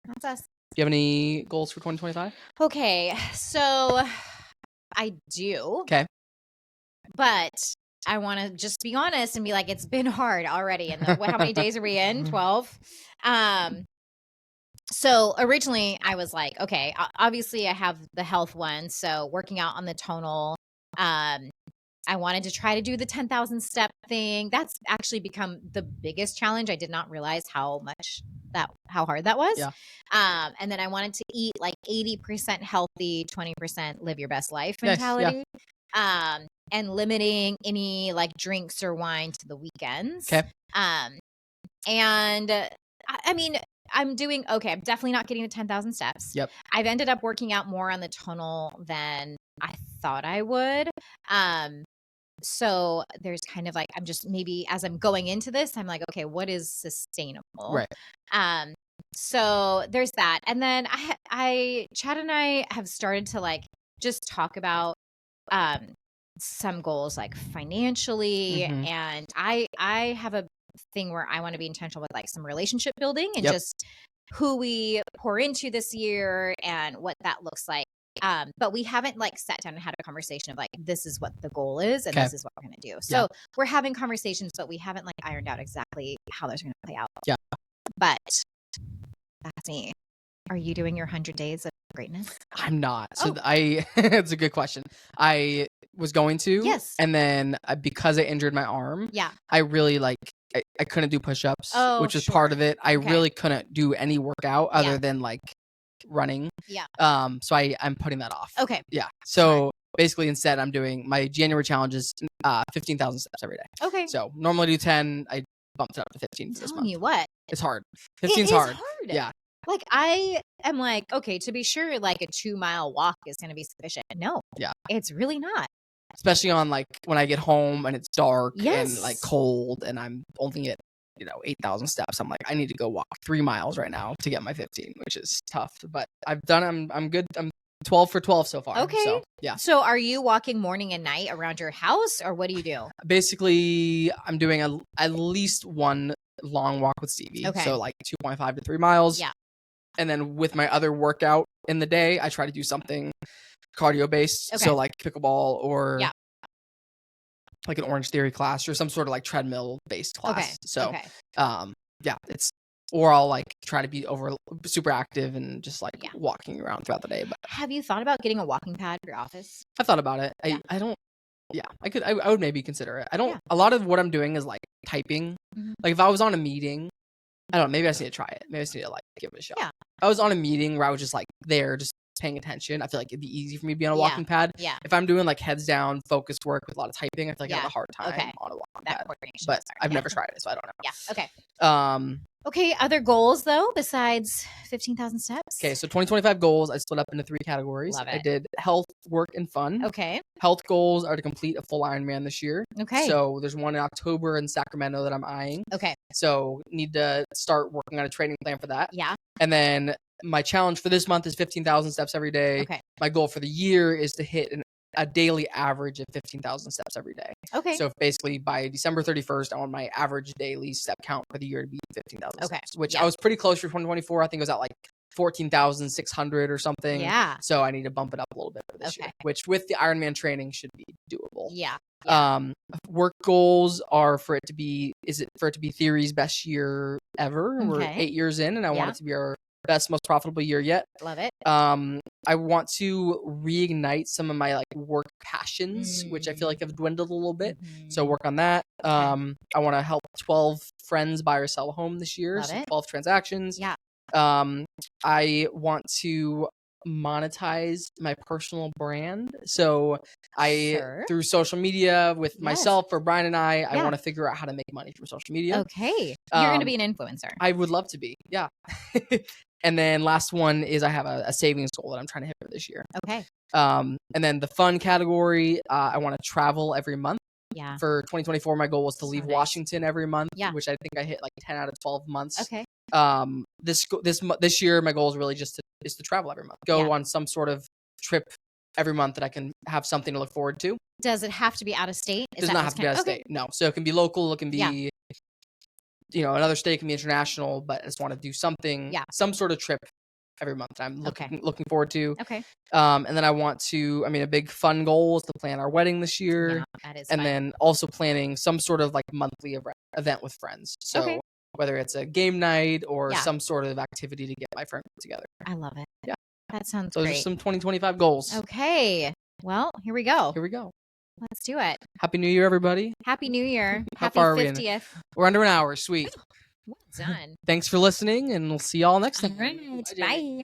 [SPEAKER 2] That's us.
[SPEAKER 1] Do you have any goals for 2025?
[SPEAKER 2] Okay. So I do.
[SPEAKER 1] Okay.
[SPEAKER 2] But I want to just be honest and be like, it's been hard already. And how many days are we in? 12. So originally I was like, okay, obviously I have the health one. So working out on the tonal, I wanted to try to do the 10,000 step thing. That's actually become the biggest challenge. I did not realize how hard that was.
[SPEAKER 1] Yeah.
[SPEAKER 2] And then I wanted to eat like 80% healthy, 20% live your best life mentality.
[SPEAKER 1] Yeah.
[SPEAKER 2] And limiting any like drinks or wine to the weekends.
[SPEAKER 1] Okay.
[SPEAKER 2] And I mean, I'm doing okay. I'm definitely not getting to 10,000 steps.
[SPEAKER 1] Yep.
[SPEAKER 2] I've ended up working out more on the tonal than I thought I would. So there's kind of like, I'm just maybe as I'm going into this, I'm like, okay, what is sustainable?
[SPEAKER 1] Right.
[SPEAKER 2] So there's that. And then Chad and I have started to like just talk about some goals like financially. And I have a thing where I want to be intentional with like some relationship building and just who we pour into this year and what that looks like. But we haven't like sat down and had a conversation of like, this is what the goal is and this is what we're going to do. So we're having conversations, but we haven't like ironed out exactly how those are going to play out. Yeah. But that's me. Are you doing your 100 days of greatness?
[SPEAKER 1] I'm not. So it's a good question. I was going to.
[SPEAKER 2] Yes.
[SPEAKER 1] And then because I injured my arm.
[SPEAKER 2] Yeah.
[SPEAKER 1] I really like, I couldn't do push-ups, which is part of it. I really couldn't do any workout other than like running.
[SPEAKER 2] Yeah.
[SPEAKER 1] So I'm putting that off.
[SPEAKER 2] Okay.
[SPEAKER 1] Yeah. So basically instead I'm doing my January challenge is 15,000 steps every day.
[SPEAKER 2] Okay.
[SPEAKER 1] So normally I do 10. I bumped it up to 15 this month.
[SPEAKER 2] You what?
[SPEAKER 1] It's hard. 15's hard.
[SPEAKER 2] Hard.
[SPEAKER 1] Yeah.
[SPEAKER 2] Like, I am like, okay, to be sure, like a 2-mile walk is going to be sufficient. No,
[SPEAKER 1] Yeah.
[SPEAKER 2] it's really not.
[SPEAKER 1] Especially on like when I get home and it's dark and like
[SPEAKER 2] Yes.
[SPEAKER 1] cold and I'm only at 8,000 steps. I'm like, I need to go walk 3 miles right now to get my 15, which is tough. But I've done it. I'm good. I'm 12 for 12 so far.
[SPEAKER 2] Okay.
[SPEAKER 1] So yeah.
[SPEAKER 2] So are you walking morning and night around your house, or what do you do?
[SPEAKER 1] Basically, I'm doing at least one long walk with Stevie.
[SPEAKER 2] Okay.
[SPEAKER 1] So like 2.5 to 3 miles.
[SPEAKER 2] Yeah.
[SPEAKER 1] And then with my other workout in the day, I try to do something cardio based.
[SPEAKER 2] Okay.
[SPEAKER 1] So like pickleball or
[SPEAKER 2] Yeah.
[SPEAKER 1] like an Orange Theory class or some sort of like treadmill based class.
[SPEAKER 2] Okay.
[SPEAKER 1] So
[SPEAKER 2] Okay.
[SPEAKER 1] yeah, or I'll like try to be super active and just like
[SPEAKER 2] Yeah.
[SPEAKER 1] walking around throughout the day. But
[SPEAKER 2] Have you thought about getting a walking pad for your office?
[SPEAKER 1] I thought about it.
[SPEAKER 2] Yeah.
[SPEAKER 1] I don't. Yeah, I would maybe consider it. I don't.
[SPEAKER 2] Yeah.
[SPEAKER 1] A lot of what I'm doing is like typing.
[SPEAKER 2] Mhm.
[SPEAKER 1] Like if I was on a meeting, I don't know. Maybe I just need to try it. Maybe I just need to like give it a shot.
[SPEAKER 2] Yeah.
[SPEAKER 1] If I was on a meeting where I was just like there, just paying attention, I feel like it'd be easy for me to be on a walking pad.
[SPEAKER 2] Yeah.
[SPEAKER 1] If I'm doing like heads down, focused work with a lot of typing, I feel like I have
[SPEAKER 2] Yeah.
[SPEAKER 1] a hard time
[SPEAKER 2] Okay.
[SPEAKER 1] on a walking
[SPEAKER 2] That
[SPEAKER 1] pad.
[SPEAKER 2] coordination.
[SPEAKER 1] But
[SPEAKER 2] is hard.
[SPEAKER 1] I've
[SPEAKER 2] Yeah.
[SPEAKER 1] never tried it, so I don't know.
[SPEAKER 2] Yeah. Okay.
[SPEAKER 1] Um.
[SPEAKER 2] Okay. Other goals though, besides 15,000 steps?
[SPEAKER 1] Okay, so 2025 goals, I split up into 3 categories.
[SPEAKER 2] Love
[SPEAKER 1] I
[SPEAKER 2] it.
[SPEAKER 1] did health, work, and fun.
[SPEAKER 2] Okay.
[SPEAKER 1] Health goals are to complete a full Ironman this year.
[SPEAKER 2] Okay.
[SPEAKER 1] So there's one in October in Sacramento that I'm eyeing.
[SPEAKER 2] Okay.
[SPEAKER 1] So need to start working on a training plan for that.
[SPEAKER 2] Yeah.
[SPEAKER 1] And then my challenge for this month is 15,000 steps every day.
[SPEAKER 2] Okay.
[SPEAKER 1] My goal for the year is to hit a daily average of 15,000 steps every day.
[SPEAKER 2] Okay.
[SPEAKER 1] So basically by December 31st, I want my average daily step count for the year to be 15,000
[SPEAKER 2] Okay.
[SPEAKER 1] steps, which
[SPEAKER 2] Yeah.
[SPEAKER 1] I was pretty close for 2024. I think it was at like 14,600 or something.
[SPEAKER 2] Yeah.
[SPEAKER 1] So I need to bump it up a little bit for this year, which with the Ironman training should be doable.
[SPEAKER 2] Yeah.
[SPEAKER 1] Work goals are for it to be Theory's best year ever. We're 8 years in and I want it to be our best, most profitable year yet.
[SPEAKER 2] Love it.
[SPEAKER 1] I want to reignite some of my like work passions, which I feel like have dwindled a little bit. So work on that. I want to help 12 friends buy or sell a home this year.
[SPEAKER 2] Love
[SPEAKER 1] So
[SPEAKER 2] it.
[SPEAKER 1] 12 transactions.
[SPEAKER 2] Yeah.
[SPEAKER 1] I want to monetize my personal brand. So through social media with myself or Brian and I want to figure out how to make money from social media.
[SPEAKER 2] Okay. You're going to be an influencer.
[SPEAKER 1] I would love to be. Yeah. And then last one is I have a savings goal that I'm trying to hit for this year.
[SPEAKER 2] Okay.
[SPEAKER 1] And then the fun category, I want to travel every month.
[SPEAKER 2] Yeah.
[SPEAKER 1] For 2024, my goal was to leave Washington every month,
[SPEAKER 2] Yeah.
[SPEAKER 1] which I think I hit like 10 out of 12 months.
[SPEAKER 2] Okay.
[SPEAKER 1] This year, my goal is really just to travel every month, go on some sort of trip every month that I can have something to look forward to.
[SPEAKER 2] Does it have to be out of state?
[SPEAKER 1] Does not have to be out of state. No. So it can be local. It can be, another state, can be international, but I just want to do something, some sort of trip every month that I'm looking forward to.
[SPEAKER 2] Okay.
[SPEAKER 1] And then a big fun goal is to plan our wedding this year.
[SPEAKER 2] Yeah, that is
[SPEAKER 1] and
[SPEAKER 2] fun.
[SPEAKER 1] then also planning some sort of like monthly event with friends. So whether it's a game night or some sort of activity to get my friends together.
[SPEAKER 2] I love it.
[SPEAKER 1] Yeah.
[SPEAKER 2] That sounds
[SPEAKER 1] great. Those are some 2025 goals.
[SPEAKER 2] Okay. Well, here we go. Let's do it.
[SPEAKER 1] Happy New Year, everybody.
[SPEAKER 2] Happy New Year.
[SPEAKER 1] Happy
[SPEAKER 2] 50th.
[SPEAKER 1] We're under an hour. Sweet.
[SPEAKER 2] Well done.
[SPEAKER 1] Thanks for listening, and we'll see y'all next time.
[SPEAKER 2] All right. Bye.